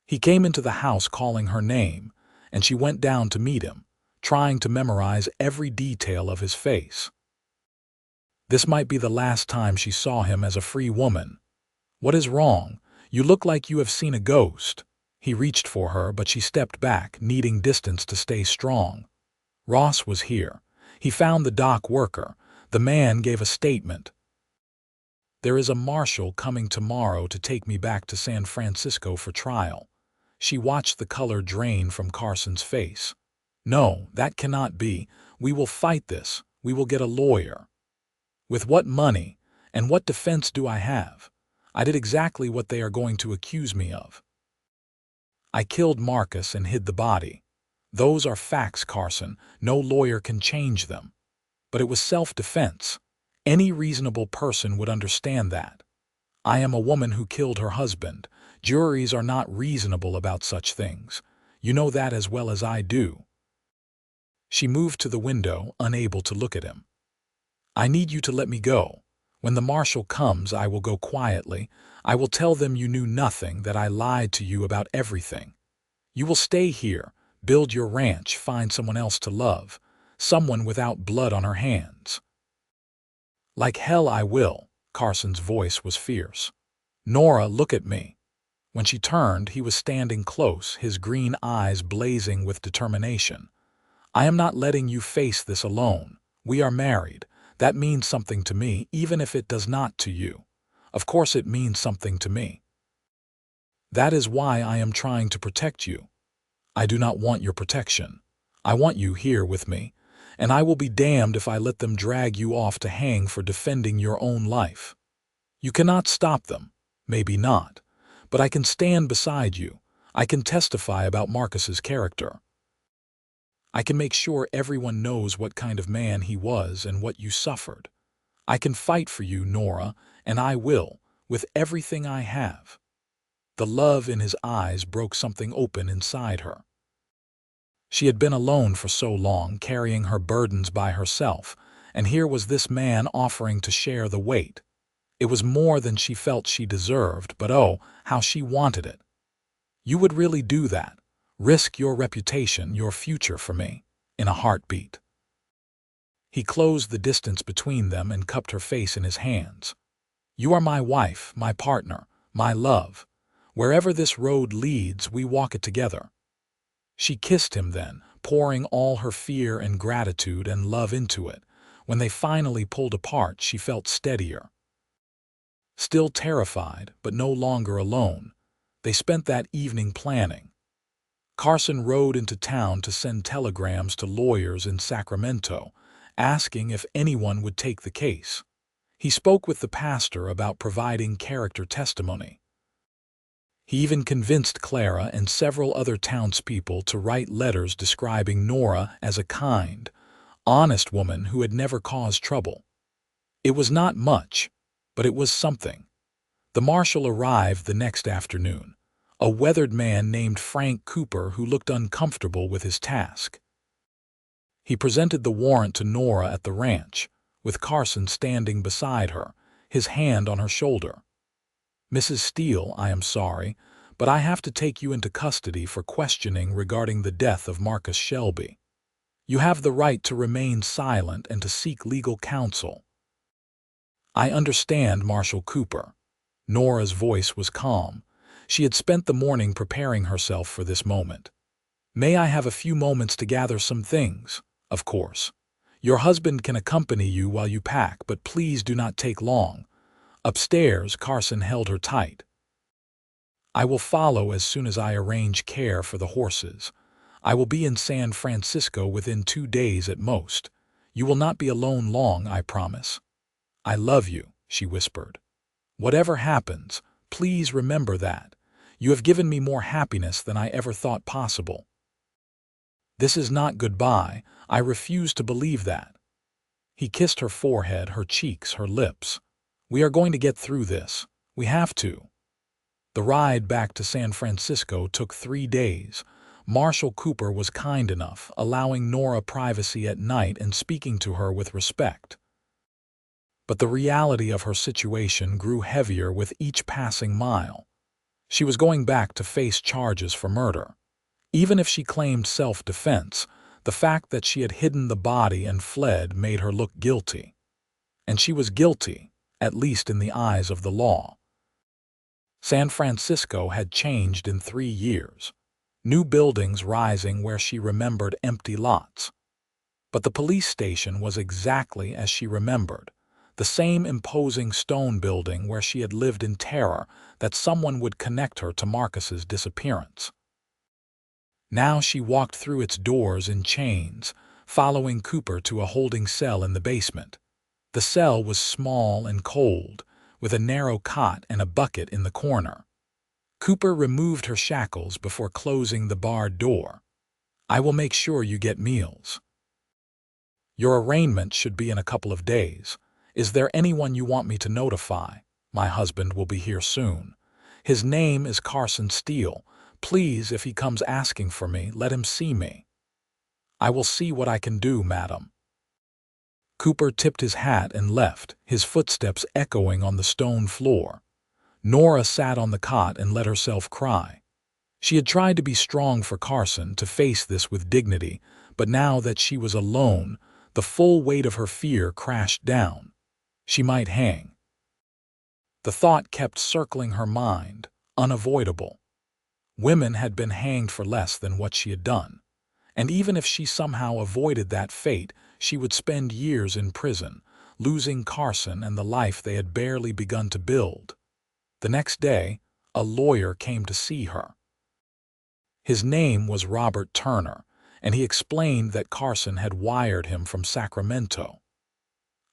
He came into the house calling her name, and she went down to meet him, trying to memorize every detail of his face. This might be the last time she saw him as a free woman. "What is wrong? You look like you have seen a ghost." He reached for her, but she stepped back, needing distance to stay strong. Ross was here. He found the dock worker. The man gave a statement. "There is a marshal coming tomorrow to take me back to San Francisco for trial." She watched the color drain from Carson's face. "No, that cannot be. We will fight this. We will get a lawyer." "With what money? And what defense do I have? I did exactly what they are going to accuse me of. I killed Marcus and hid the body. Those are facts, Carson. No lawyer can change them. But it was self-defense. Any reasonable person would understand that. I am a woman who killed her husband. Juries are not reasonable about such things. You know that as well as I do." She moved to the window, unable to look at him. "I need you to let me go. When the marshal comes, I will go quietly. I will tell them you knew nothing, that I lied to you about everything. You will stay here, build your ranch, find someone else to love, someone without blood on her hands." "Like hell I will." Carson's voice was fierce. "Nora, look at me." When she turned, he was standing close, his green eyes blazing with determination. "I am not letting you face this alone. We are married. That means something to me, even if it does not to you. Of course it means something to me. That is why I am trying to protect you. I do not want your protection. I want you here with me, and I will be damned if I let them drag you off to hang for defending your own life. You cannot stop them. Maybe not. But I can stand beside you. I can testify about Marcus's character. I can make sure everyone knows what kind of man he was and what you suffered. I can fight for you, Nora, and I will, with everything I have." The love in his eyes broke something open inside her. She had been alone for so long, carrying her burdens by herself, and here was this man offering to share the weight. It was more than she felt she deserved, but oh, how she wanted it. "You would really do that? Risk your reputation, your future for me, in a heartbeat?" He closed the distance between them and cupped her face in his hands. "You are my wife, my partner, my love. Wherever this road leads, we walk it together." She kissed him then, pouring all her fear and gratitude and love into it. When they finally pulled apart, she felt steadier. Still terrified, but no longer alone, they spent that evening planning. Carson rode into town to send telegrams to lawyers in Sacramento, asking if anyone would take the case. He spoke with the pastor about providing character testimony. He even convinced Clara and several other townspeople to write letters describing Nora as a kind, honest woman who had never caused trouble. It was not much, but it was something. The marshal arrived the next afternoon, a weathered man named Frank Cooper who looked uncomfortable with his task. He presented the warrant to Nora at the ranch, with Carson standing beside her, his hand on her shoulder. "Mrs. Steele, I am sorry, but I have to take you into custody for questioning regarding the death of Marcus Shelby. You have the right to remain silent and to seek legal counsel." "I understand, Marshal Cooper." Nora's voice was calm. She had spent the morning preparing herself for this moment. "May I have a few moments to gather some things?" "Of course. Your husband can accompany you while you pack, but please do not take long." Upstairs, Carson held her tight. "I will follow as soon as I arrange care for the horses. I will be in San Francisco within 2 days at most. You will not be alone long, I promise." "I love you," she whispered. "Whatever happens, please remember that. You have given me more happiness than I ever thought possible." "This is not goodbye. I refuse to believe that." He kissed her forehead, her cheeks, her lips. "We are going to get through this. We have to." The ride back to San Francisco took 3 days. Marshal Cooper was kind enough, allowing Nora privacy at night and speaking to her with respect. But the reality of her situation grew heavier with each passing mile. She was going back to face charges for murder. Even if she claimed self-defense, the fact that she had hidden the body and fled made her look guilty. And she was guilty, at least in the eyes of the law. San Francisco had changed in 3 years. New buildings rising where she remembered empty lots. But the police station was exactly as she remembered, the same imposing stone building where she had lived in terror that someone would connect her to Marcus's disappearance. Now she walked through its doors in chains, following Cooper to a holding cell in the basement. The cell was small and cold, with a narrow cot and a bucket in the corner. Cooper removed her shackles before closing the barred door. "I will make sure you get meals. Your arraignment should be in a couple of days. Is there anyone you want me to notify? My husband will be here soon. His name is Carson Steele. Please, if he comes asking for me, let him see me." "I will see what I can do, madam." Cooper tipped his hat and left, his footsteps echoing on the stone floor. Nora sat on the cot and let herself cry. She had tried to be strong for Carson, to face this with dignity, but now that she was alone, the full weight of her fear crashed down. She might hang. The thought kept circling her mind, unavoidable. Women had been hanged for less than what she had done. And even if she somehow avoided that fate, she would spend years in prison, losing Carson and the life they had barely begun to build. The next day, a lawyer came to see her. His name was Robert Turner, and he explained that Carson had wired him from Sacramento.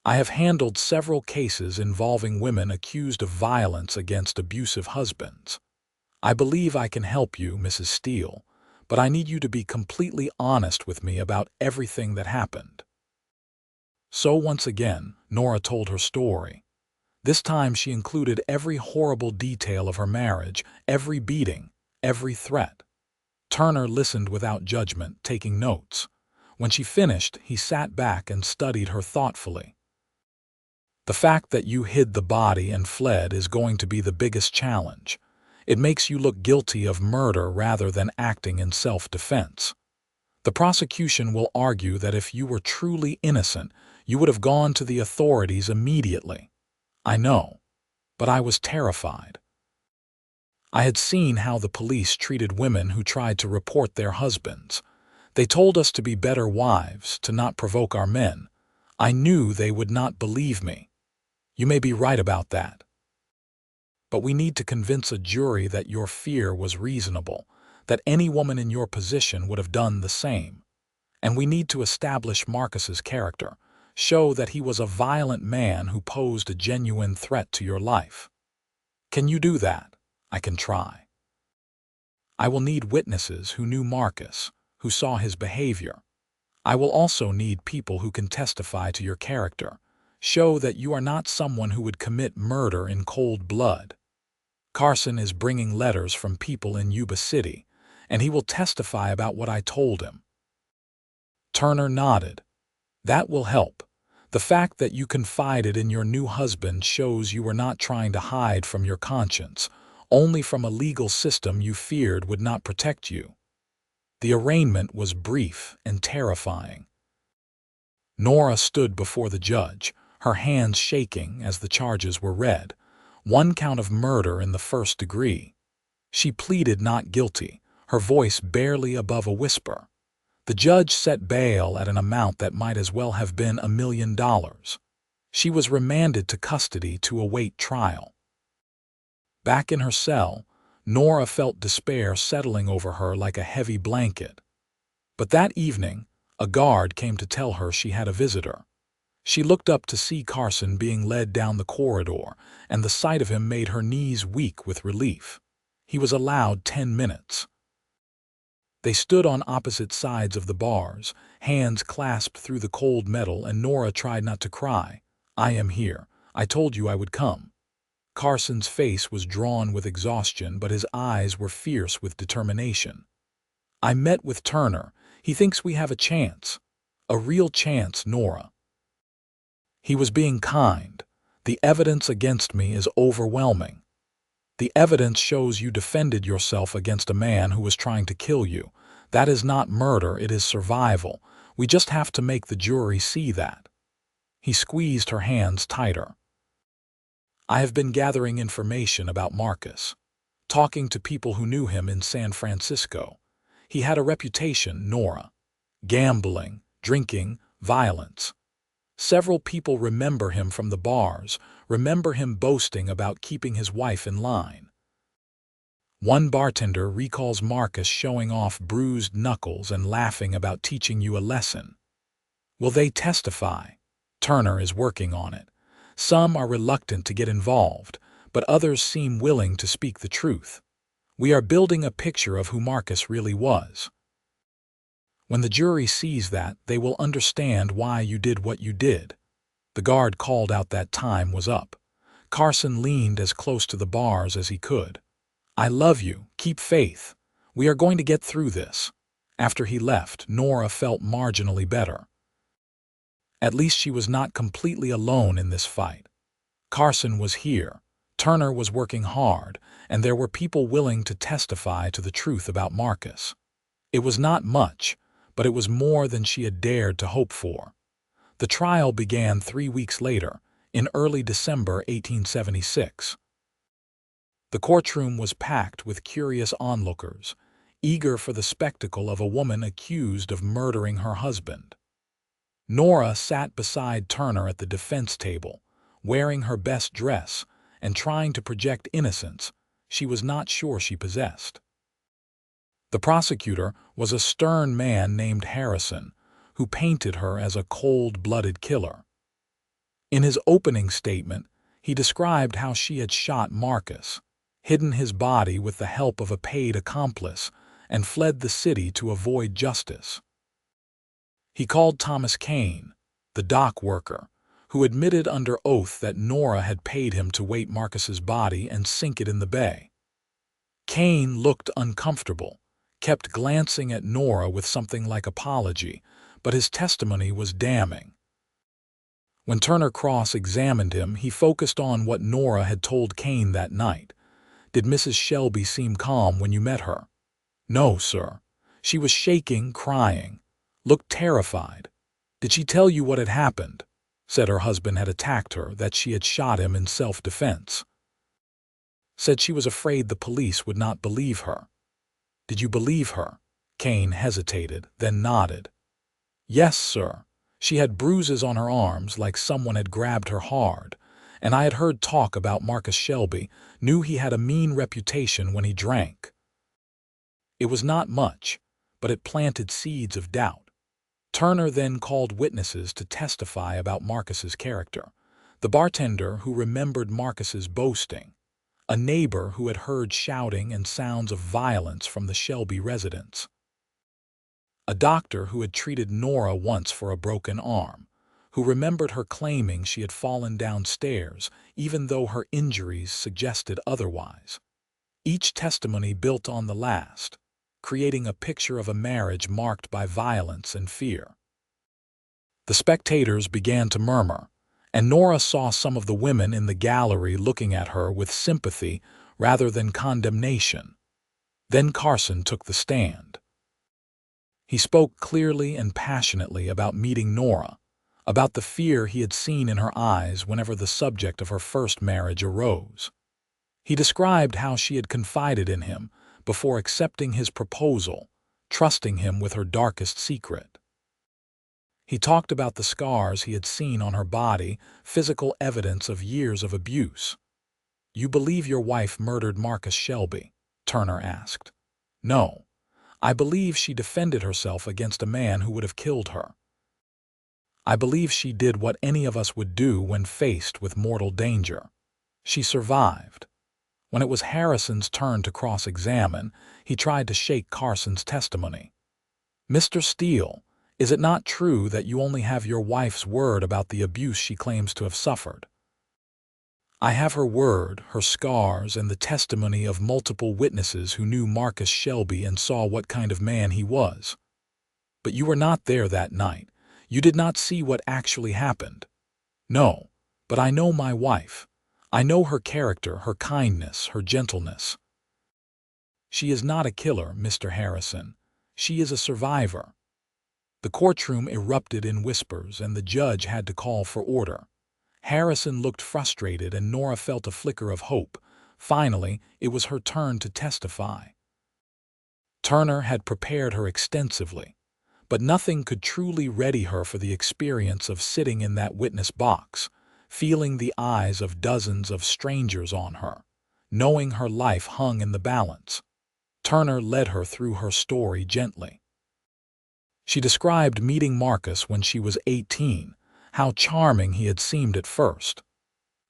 "I have handled several cases involving women accused of violence against abusive husbands. I believe I can help you, Mrs. Steele, but I need you to be completely honest with me about everything that happened." So once again, Nora told her story. This time she included every horrible detail of her marriage, every beating, every threat. Turner listened without judgment, taking notes. When she finished, he sat back and studied her thoughtfully. "The fact that you hid the body and fled is going to be the biggest challenge. It makes you look guilty of murder rather than acting in self-defense. The prosecution will argue that if you were truly innocent, you would have gone to the authorities immediately. I know, but I was terrified. I had seen how the police treated women who tried to report their husbands. They told us to be better wives, to not provoke our men. I knew they would not believe me. You may be right about that. But we need to convince a jury that your fear was reasonable, that any woman in your position would have done the same. And we need to establish Marcus's character, show that he was a violent man who posed a genuine threat to your life. Can you do that? I can try. I will need witnesses who knew Marcus, who saw his behavior. I will also need people who can testify to your character, show that you are not someone who would commit murder in cold blood. Carson is bringing letters from people in Yuba City, and he will testify about what I told him." Turner nodded. "That will help. The fact that you confided in your new husband shows you were not trying to hide from your conscience, only from a legal system you feared would not protect you." The arraignment was brief and terrifying. Nora stood before the judge, her hands shaking as the charges were read. 1 count of murder in the 1st degree. She pleaded not guilty, her voice barely above a whisper. The judge set bail at an amount that might as well have been $1 million. She was remanded to custody to await trial. Back in her cell, Nora felt despair settling over her like a heavy blanket. But that evening, a guard came to tell her she had a visitor. She looked up to see Carson being led down the corridor, and the sight of him made her knees weak with relief. He was allowed 10 minutes. They stood on opposite sides of the bars, hands clasped through the cold metal, and Nora tried not to cry. "I am here. I told you I would come." Carson's face was drawn with exhaustion, but his eyes were fierce with determination. "I met with Turner. He thinks we have a chance. A real chance, Nora. He was being kind. The evidence against me is overwhelming. The evidence shows you defended yourself against a man who was trying to kill you. That is not murder, it is survival. We just have to make the jury see that." He squeezed her hands tighter. "I have been gathering information about Marcus, talking to people who knew him in San Francisco. He had a reputation, Nora. Gambling, drinking, violence. Several people remember him from the bars, remember him boasting about keeping his wife in line. One bartender recalls Marcus showing off bruised knuckles and laughing about teaching you a lesson. Will they testify? Turner is working on it. Some are reluctant to get involved, but others seem willing to speak the truth. We are building a picture of who Marcus really was. When the jury sees that, they will understand why you did what you did." The guard called out that time was up. Carson leaned as close to the bars as he could. "I love you. Keep faith. We are going to get through this." After he left, Nora felt marginally better. At least she was not completely alone in this fight. Carson was here, Turner was working hard, and there were people willing to testify to the truth about Marcus. It was not much, but it was more than she had dared to hope for. The trial began 3 weeks later, in early December 1876. The courtroom was packed with curious onlookers, eager for the spectacle of a woman accused of murdering her husband. Nora sat beside Turner at the defense table, wearing her best dress and trying to project innocence she was not sure she possessed. The prosecutor was a stern man named Harrison, who painted her as a cold-blooded killer. In his opening statement, he described how she had shot Marcus, hidden his body with the help of a paid accomplice, and fled the city to avoid justice. He called Thomas Kane, the dock worker, who admitted under oath that Nora had paid him to weight Marcus's body and sink it in the bay. Kane looked uncomfortable, kept glancing at Nora with something like apology, but his testimony was damning. When Turner cross-examined him, he focused on what Nora had told Kane that night. "Did Mrs. Shelby seem calm when you met her?" "No, sir. She was shaking, crying, looked terrified." "Did she tell you what had happened?" "Said her husband had attacked her, that she had shot him in self-defense." "Said she was afraid the police would not believe her." "Did you believe her?" Kane hesitated, then nodded. "Yes, sir. She had bruises on her arms like someone had grabbed her hard, and I had heard talk about Marcus Shelby, knew he had a mean reputation when he drank." It was not much, but it planted seeds of doubt. Turner then called witnesses to testify about Marcus's character. The bartender who remembered Marcus's boasting, a neighbor who had heard shouting and sounds of violence from the Shelby residence, a doctor who had treated Nora once for a broken arm, who remembered her claiming she had fallen downstairs even though her injuries suggested otherwise. Each testimony built on the last, creating a picture of a marriage marked by violence and fear. The spectators began to murmur, and Nora saw some of the women in the gallery looking at her with sympathy rather than condemnation. Then Carson took the stand. He spoke clearly and passionately about meeting Nora, about the fear he had seen in her eyes whenever the subject of her first marriage arose. He described how she had confided in him before accepting his proposal, trusting him with her darkest secret. He talked about the scars he had seen on her body, physical evidence of years of abuse. "You believe your wife murdered Marcus Shelby?" Turner asked. "No. I believe she defended herself against a man who would have killed her. I believe she did what any of us would do when faced with mortal danger. She survived." When it was Harrison's turn to cross-examine, he tried to shake Carson's testimony. "Mr. Steele, is it not true that you only have your wife's word about the abuse she claims to have suffered?" "I have her word, her scars, and the testimony of multiple witnesses who knew Marcus Shelby and saw what kind of man he was." "But you were not there that night. You did not see what actually happened." "No. But I know my wife. I know her character, her kindness, her gentleness. She is not a killer, Mr. Harrison. She is a survivor." The courtroom erupted in whispers, and the judge had to call for order. Harrison looked frustrated, and Nora felt a flicker of hope. Finally, it was her turn to testify. Turner had prepared her extensively, but nothing could truly ready her for the experience of sitting in that witness box, feeling the eyes of dozens of strangers on her, knowing her life hung in the balance. Turner led her through her story gently. She described meeting Marcus when she was 18, how charming he had seemed at first,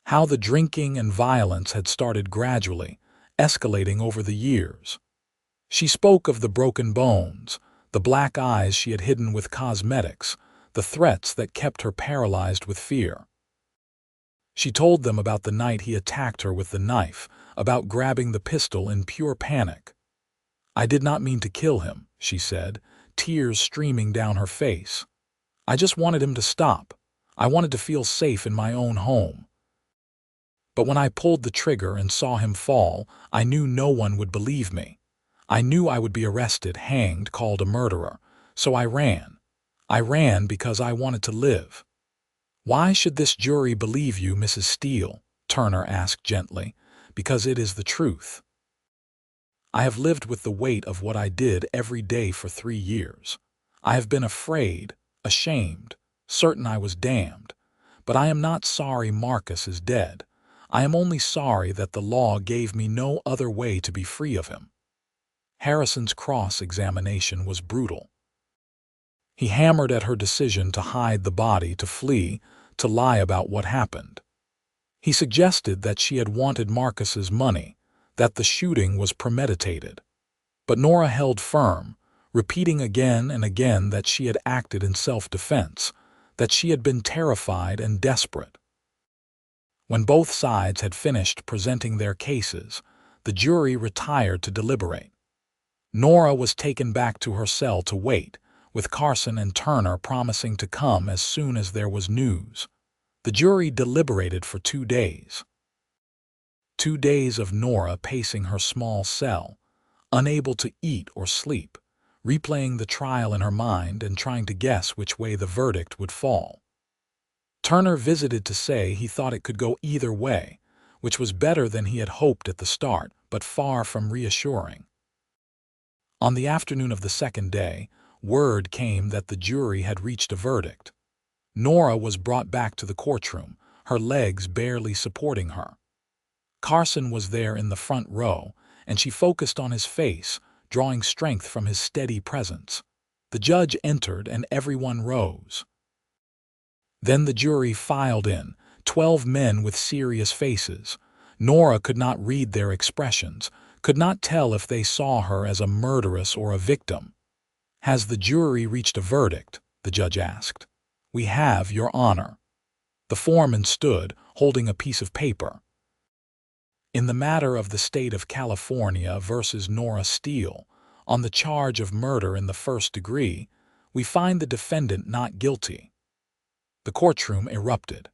how the drinking and violence had started gradually, escalating over the years. She spoke of the broken bones, the black eyes she had hidden with cosmetics, the threats that kept her paralyzed with fear. She told them about the night he attacked her with the knife, about grabbing the pistol in pure panic. "I did not mean to kill him," she said, tears streaming down her face. "I just wanted him to stop. I wanted to feel safe in my own home. But when I pulled the trigger and saw him fall, I knew no one would believe me. I knew I would be arrested, hanged, called a murderer. So I ran. I ran because I wanted to live." "Why should this jury believe you, Mrs. Steele?" Turner asked gently. "Because it is the truth. I have lived with the weight of what I did every day for 3 years. I have been afraid, ashamed, certain I was damned. But I am not sorry Marcus is dead. I am only sorry that the law gave me no other way to be free of him." Harrison's cross-examination was brutal. He hammered at her decision to hide the body, to flee, to lie about what happened. He suggested that she had wanted Marcus's money, that the shooting was premeditated. But Nora held firm, repeating again and again that she had acted in self-defense, that she had been terrified and desperate. When both sides had finished presenting their cases, the jury retired to deliberate. Nora was taken back to her cell to wait, with Carson and Turner promising to come as soon as there was news. The jury deliberated for 2 days. 2 days of Nora pacing her small cell, unable to eat or sleep, replaying the trial in her mind and trying to guess which way the verdict would fall. Turner visited to say he thought it could go either way, which was better than he had hoped at the start, but far from reassuring. On the afternoon of the second day, word came that the jury had reached a verdict. Nora was brought back to the courtroom, her legs barely supporting her. Carson was there in the front row, and she focused on his face, drawing strength from his steady presence. The judge entered, and everyone rose. Then the jury filed in, 12 men with serious faces. Nora could not read their expressions, could not tell if they saw her as a murderess or a victim. "Has the jury reached a verdict?" the judge asked. "We have, Your Honor." The foreman stood, holding a piece of paper. "In the matter of the state of California versus Nora Steele, on the charge of murder in the first degree, we find the defendant not guilty." The courtroom erupted.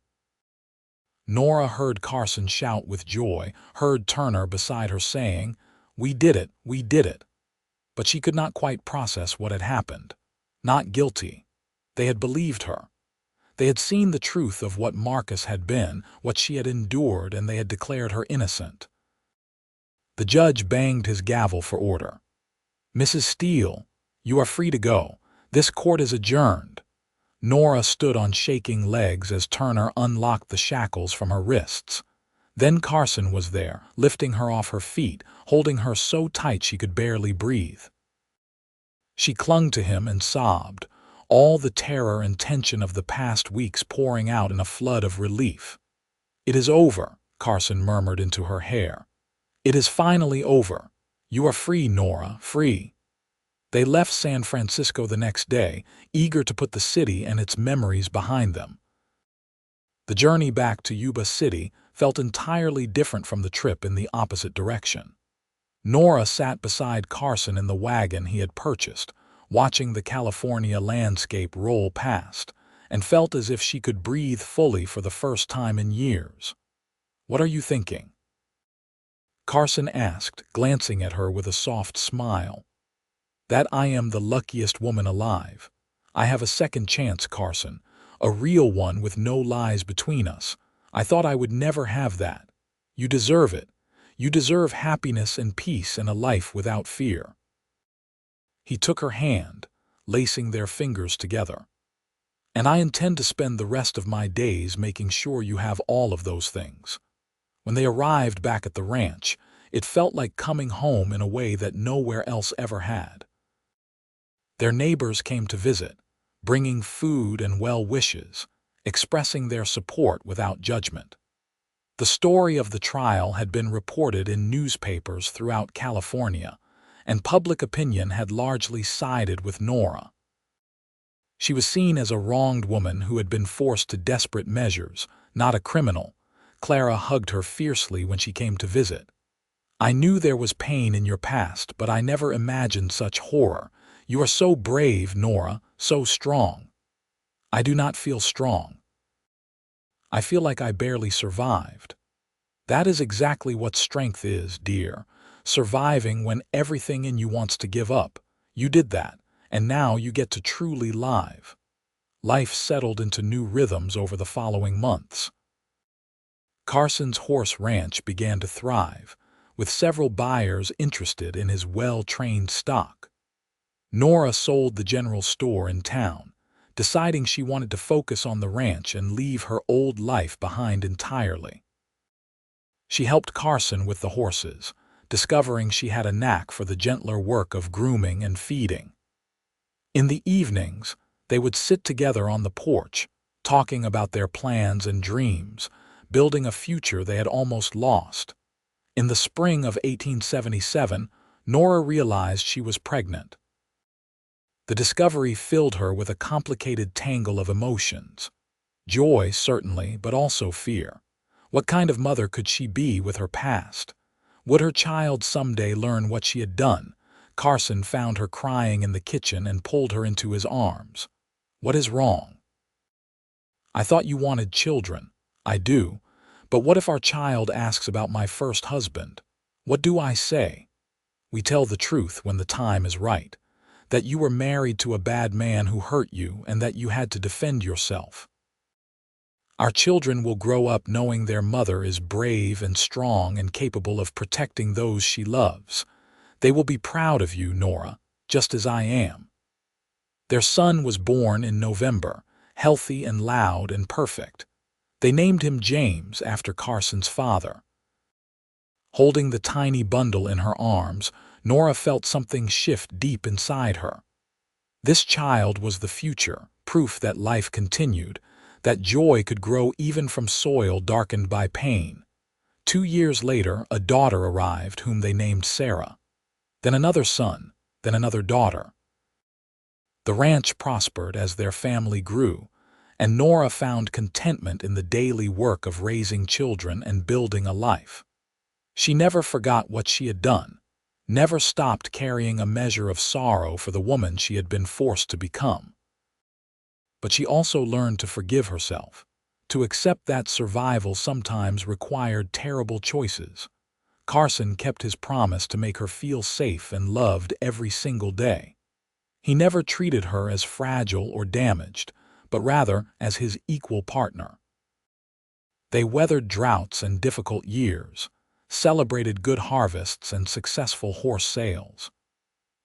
Nora heard Carson shout with joy, heard Turner beside her saying, "We did it, we did it." But she could not quite process what had happened. Not guilty. They had believed her. They had seen the truth of what Marcus had been, what she had endured, and they had declared her innocent. The judge banged his gavel for order. "Mrs. Steele, you are free to go. This court is adjourned." Nora stood on shaking legs as Turner unlocked the shackles from her wrists. Then Carson was there, lifting her off her feet, holding her so tight she could barely breathe. She clung to him and sobbed, all the terror and tension of the past weeks pouring out in a flood of relief. "It is over," Carson murmured into her hair. "It is finally over. You are free, Nora, free." They left San Francisco the next day, eager to put the city and its memories behind them. The journey back to Yuba City felt entirely different from the trip in the opposite direction. Nora sat beside Carson in the wagon he had purchased, watching the California landscape roll past, and felt as if she could breathe fully for the first time in years. "What are you thinking?" Carson asked, glancing at her with a soft smile. "That I am the luckiest woman alive. I have a second chance, Carson, a real one with no lies between us. I thought I would never have that. You deserve it. You deserve happiness and peace and a life without fear." He took her hand, lacing their fingers together. "And I intend to spend the rest of my days making sure you have all of those things." When they arrived back at the ranch, it felt like coming home in a way that nowhere else ever had. Their neighbors came to visit, bringing food and well wishes, expressing their support without judgment. The story of the trial had been reported in newspapers throughout California, and public opinion had largely sided with Nora. She was seen as a wronged woman who had been forced to desperate measures, not a criminal. Clara hugged her fiercely when she came to visit. "I knew there was pain in your past, but I never imagined such horror. You are so brave, Nora, so strong." "I do not feel strong. I feel like I barely survived." "That is exactly what strength is, dear. Surviving when everything in you wants to give up. You did that, and now you get to truly live." Life settled into new rhythms over the following months. Carson's horse ranch began to thrive, with several buyers interested in his well-trained stock. Nora sold the general store in town, deciding she wanted to focus on the ranch and leave her old life behind entirely. She helped Carson with the horses, discovering she had a knack for the gentler work of grooming and feeding. In the evenings, they would sit together on the porch, talking about their plans and dreams, building a future they had almost lost. In the spring of 1877, Nora realized she was pregnant. The discovery filled her with a complicated tangle of emotions. Joy, certainly, but also fear. What kind of mother could she be with her past? Would her child someday learn what she had done? Carson found her crying in the kitchen and pulled her into his arms. "What is wrong?" "I thought you wanted children." "I do. But what if our child asks about my first husband? What do I say?" "We tell the truth when the time is right. That you were married to a bad man who hurt you and that you had to defend yourself. Our children will grow up knowing their mother is brave and strong and capable of protecting those she loves. They will be proud of you, Nora, just as I am." Their son was born in November, healthy and loud and perfect. They named him James after Carson's father. Holding the tiny bundle in her arms, Nora felt something shift deep inside her. This child was the future, proof that life continued, that joy could grow even from soil darkened by pain. 2 years later, a daughter arrived whom they named Sarah. Then another son, then another daughter. The ranch prospered as their family grew, and Nora found contentment in the daily work of raising children and building a life. She never forgot what she had done, never stopped carrying a measure of sorrow for the woman she had been forced to become. But she also learned to forgive herself, to accept that survival sometimes required terrible choices. Carson kept his promise to make her feel safe and loved every single day. He never treated her as fragile or damaged, but rather as his equal partner. They weathered droughts and difficult years, celebrated good harvests and successful horse sales.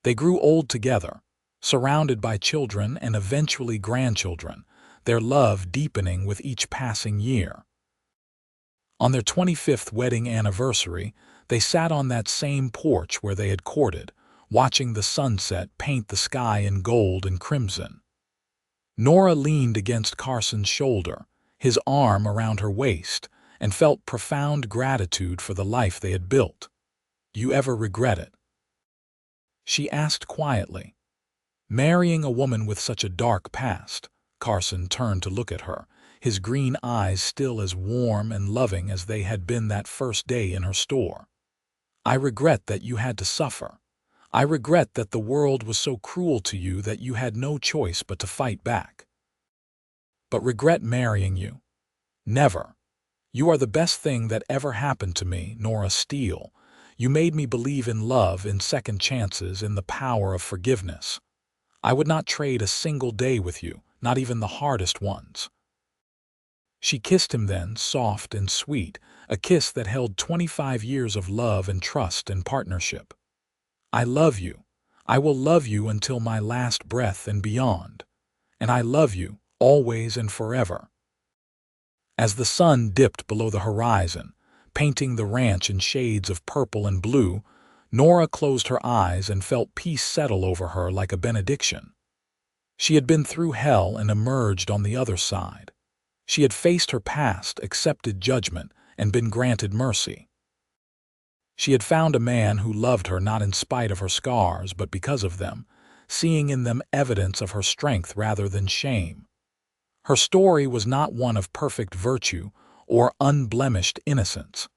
They grew old together, surrounded by children and eventually grandchildren, their love deepening with each passing year. On their 25th wedding anniversary, they sat on that same porch where they had courted, watching the sunset paint the sky in gold and crimson. Nora leaned against Carson's shoulder, his arm around her waist, and felt profound gratitude for the life they had built. "You ever regret it?" she asked quietly. Marrying a woman with such a dark past, Carson turned to look at her, his green eyes still as warm and loving as they had been that first day in her store. "I regret that you had to suffer. I regret that the world was so cruel to you that you had no choice but to fight back." but regret marrying you. Never. You are the best thing that ever happened to me, Nora Steele. You made me believe in love, in second chances, in the power of forgiveness. I would not trade a single day with you, not even the hardest ones." She kissed him then, soft and sweet, a kiss that held 25 years of love and trust and partnership. "I love you. I will love you until my last breath and beyond. And I love you, always and forever." As the sun dipped below the horizon, painting the ranch in shades of purple and blue, Nora closed her eyes and felt peace settle over her like a benediction. She had been through hell and emerged on the other side. She had faced her past, accepted judgment, and been granted mercy. She had found a man who loved her not in spite of her scars, but because of them, seeing in them evidence of her strength rather than shame. Her story was not one of perfect virtue or unblemished innocence.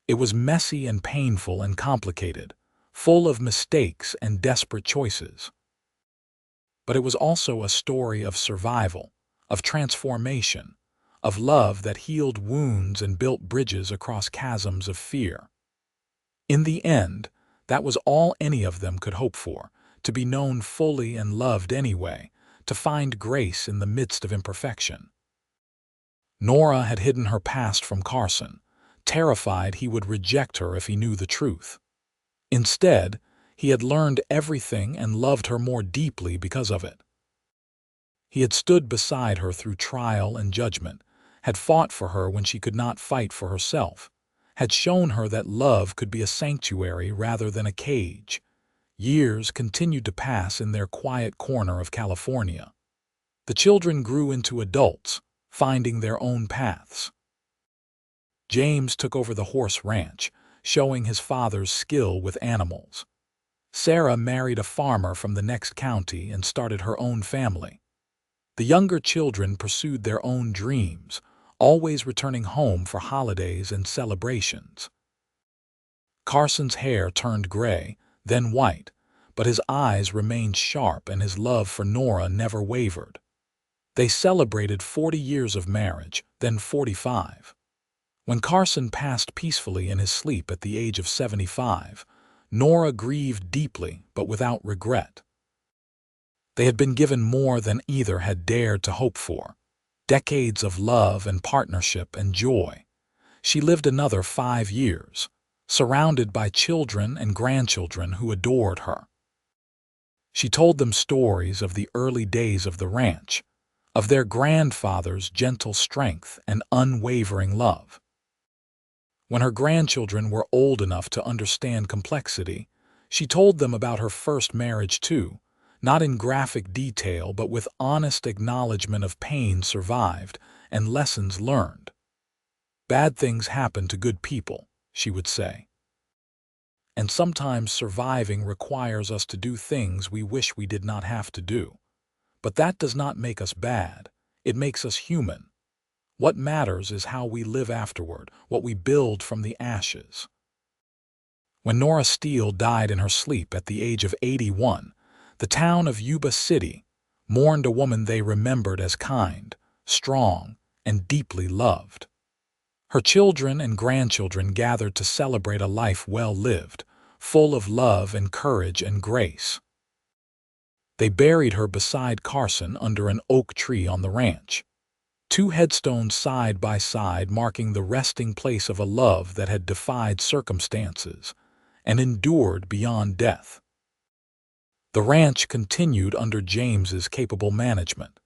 It was messy and painful and complicated, full of mistakes and desperate choices. But it was also a story of survival, of transformation, of love that healed wounds and built bridges across chasms of fear. In the end, that was all any of them could hope for, to be known fully and loved anyway, to find grace in the midst of imperfection. Nora had hidden her past from Carson, terrified he would reject her if he knew the truth. Instead, he had learned everything and loved her more deeply because of it. He had stood beside her through trial and judgment, had fought for her when she could not fight for herself, had shown her that love could be a sanctuary rather than a cage. Years continued to pass in their quiet corner of California. The children grew into adults, finding their own paths. James took over the horse ranch, showing his father's skill with animals. Sarah married a farmer from the next county and started her own family. The younger children pursued their own dreams, always returning home for holidays and celebrations. Carson's hair turned gray, then white, but his eyes remained sharp and his love for Nora never wavered. They celebrated 40 years of marriage, then 45. When Carson passed peacefully in his sleep at the age of 75, Nora grieved deeply but without regret. They had been given more than either had dared to hope for. Decades of love and partnership and joy. She lived another 5 years, surrounded by children and grandchildren who adored her. She told them stories of the early days of the ranch, of their grandfather's gentle strength and unwavering love. When her grandchildren were old enough to understand complexity, she told them about her first marriage too, not in graphic detail but with honest acknowledgement of pain survived and lessons learned. "Bad things happen to good people," she would say. "And sometimes surviving requires us to do things we wish we did not have to do. But that does not make us bad, it makes us human. What matters is how we live afterward, what we build from the ashes." When Nora Steele died in her sleep at the age of 81, the town of Yuba City mourned a woman they remembered as kind, strong, and deeply loved. Her children and grandchildren gathered to celebrate a life well lived, full of love and courage and grace. They buried her beside Carson under an oak tree on the ranch. 2 headstones side by side marking the resting place of a love that had defied circumstances and endured beyond death. The ranch continued under James's capable management,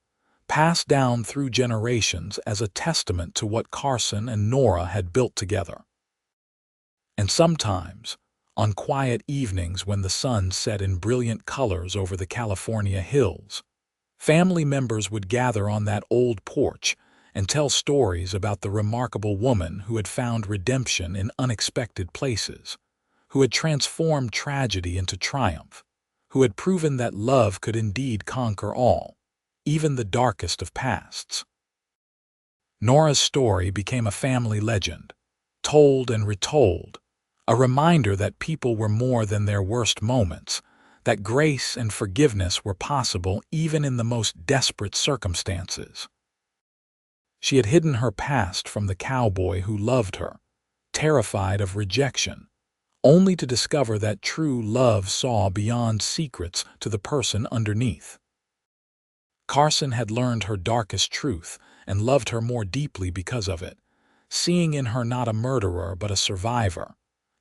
passed down through generations as a testament to what Carson and Nora had built together. And sometimes, on quiet evenings when the sun set in brilliant colors over the California hills, family members would gather on that old porch and tell stories about the remarkable woman who had found redemption in unexpected places, who had transformed tragedy into triumph, who had proven that love could indeed conquer all, even the darkest of pasts. Nora's story became a family legend, told and retold, a reminder that people were more than their worst moments, that grace and forgiveness were possible even in the most desperate circumstances. She had hidden her past from the cowboy who loved her, terrified of rejection, only to discover that true love saw beyond secrets to the person underneath. Carson had learned her darkest truth and loved her more deeply because of it, seeing in her not a murderer but a survivor,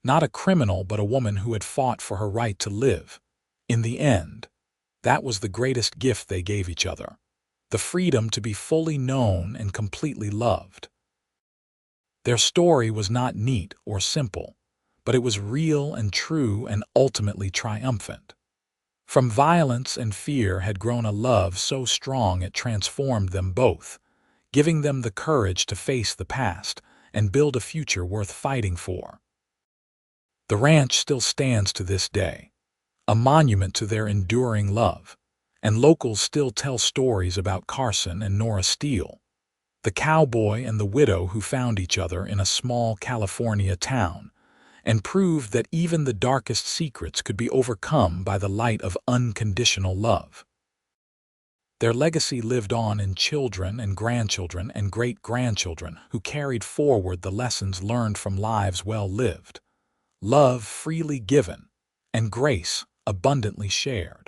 not a criminal but a woman who had fought for her right to live. In the end, that was the greatest gift they gave each other, the freedom to be fully known and completely loved. Their story was not neat or simple, but it was real and true and ultimately triumphant. From violence and fear had grown a love so strong it transformed them both, giving them the courage to face the past and build a future worth fighting for. The ranch still stands to this day, a monument to their enduring love, and locals still tell stories about Carson and Nora Steele, the cowboy and the widow who found each other in a small California town, and proved that even the darkest secrets could be overcome by the light of unconditional love. Their legacy lived on in children and grandchildren and great-grandchildren who carried forward the lessons learned from lives well lived, love freely given, and grace abundantly shared.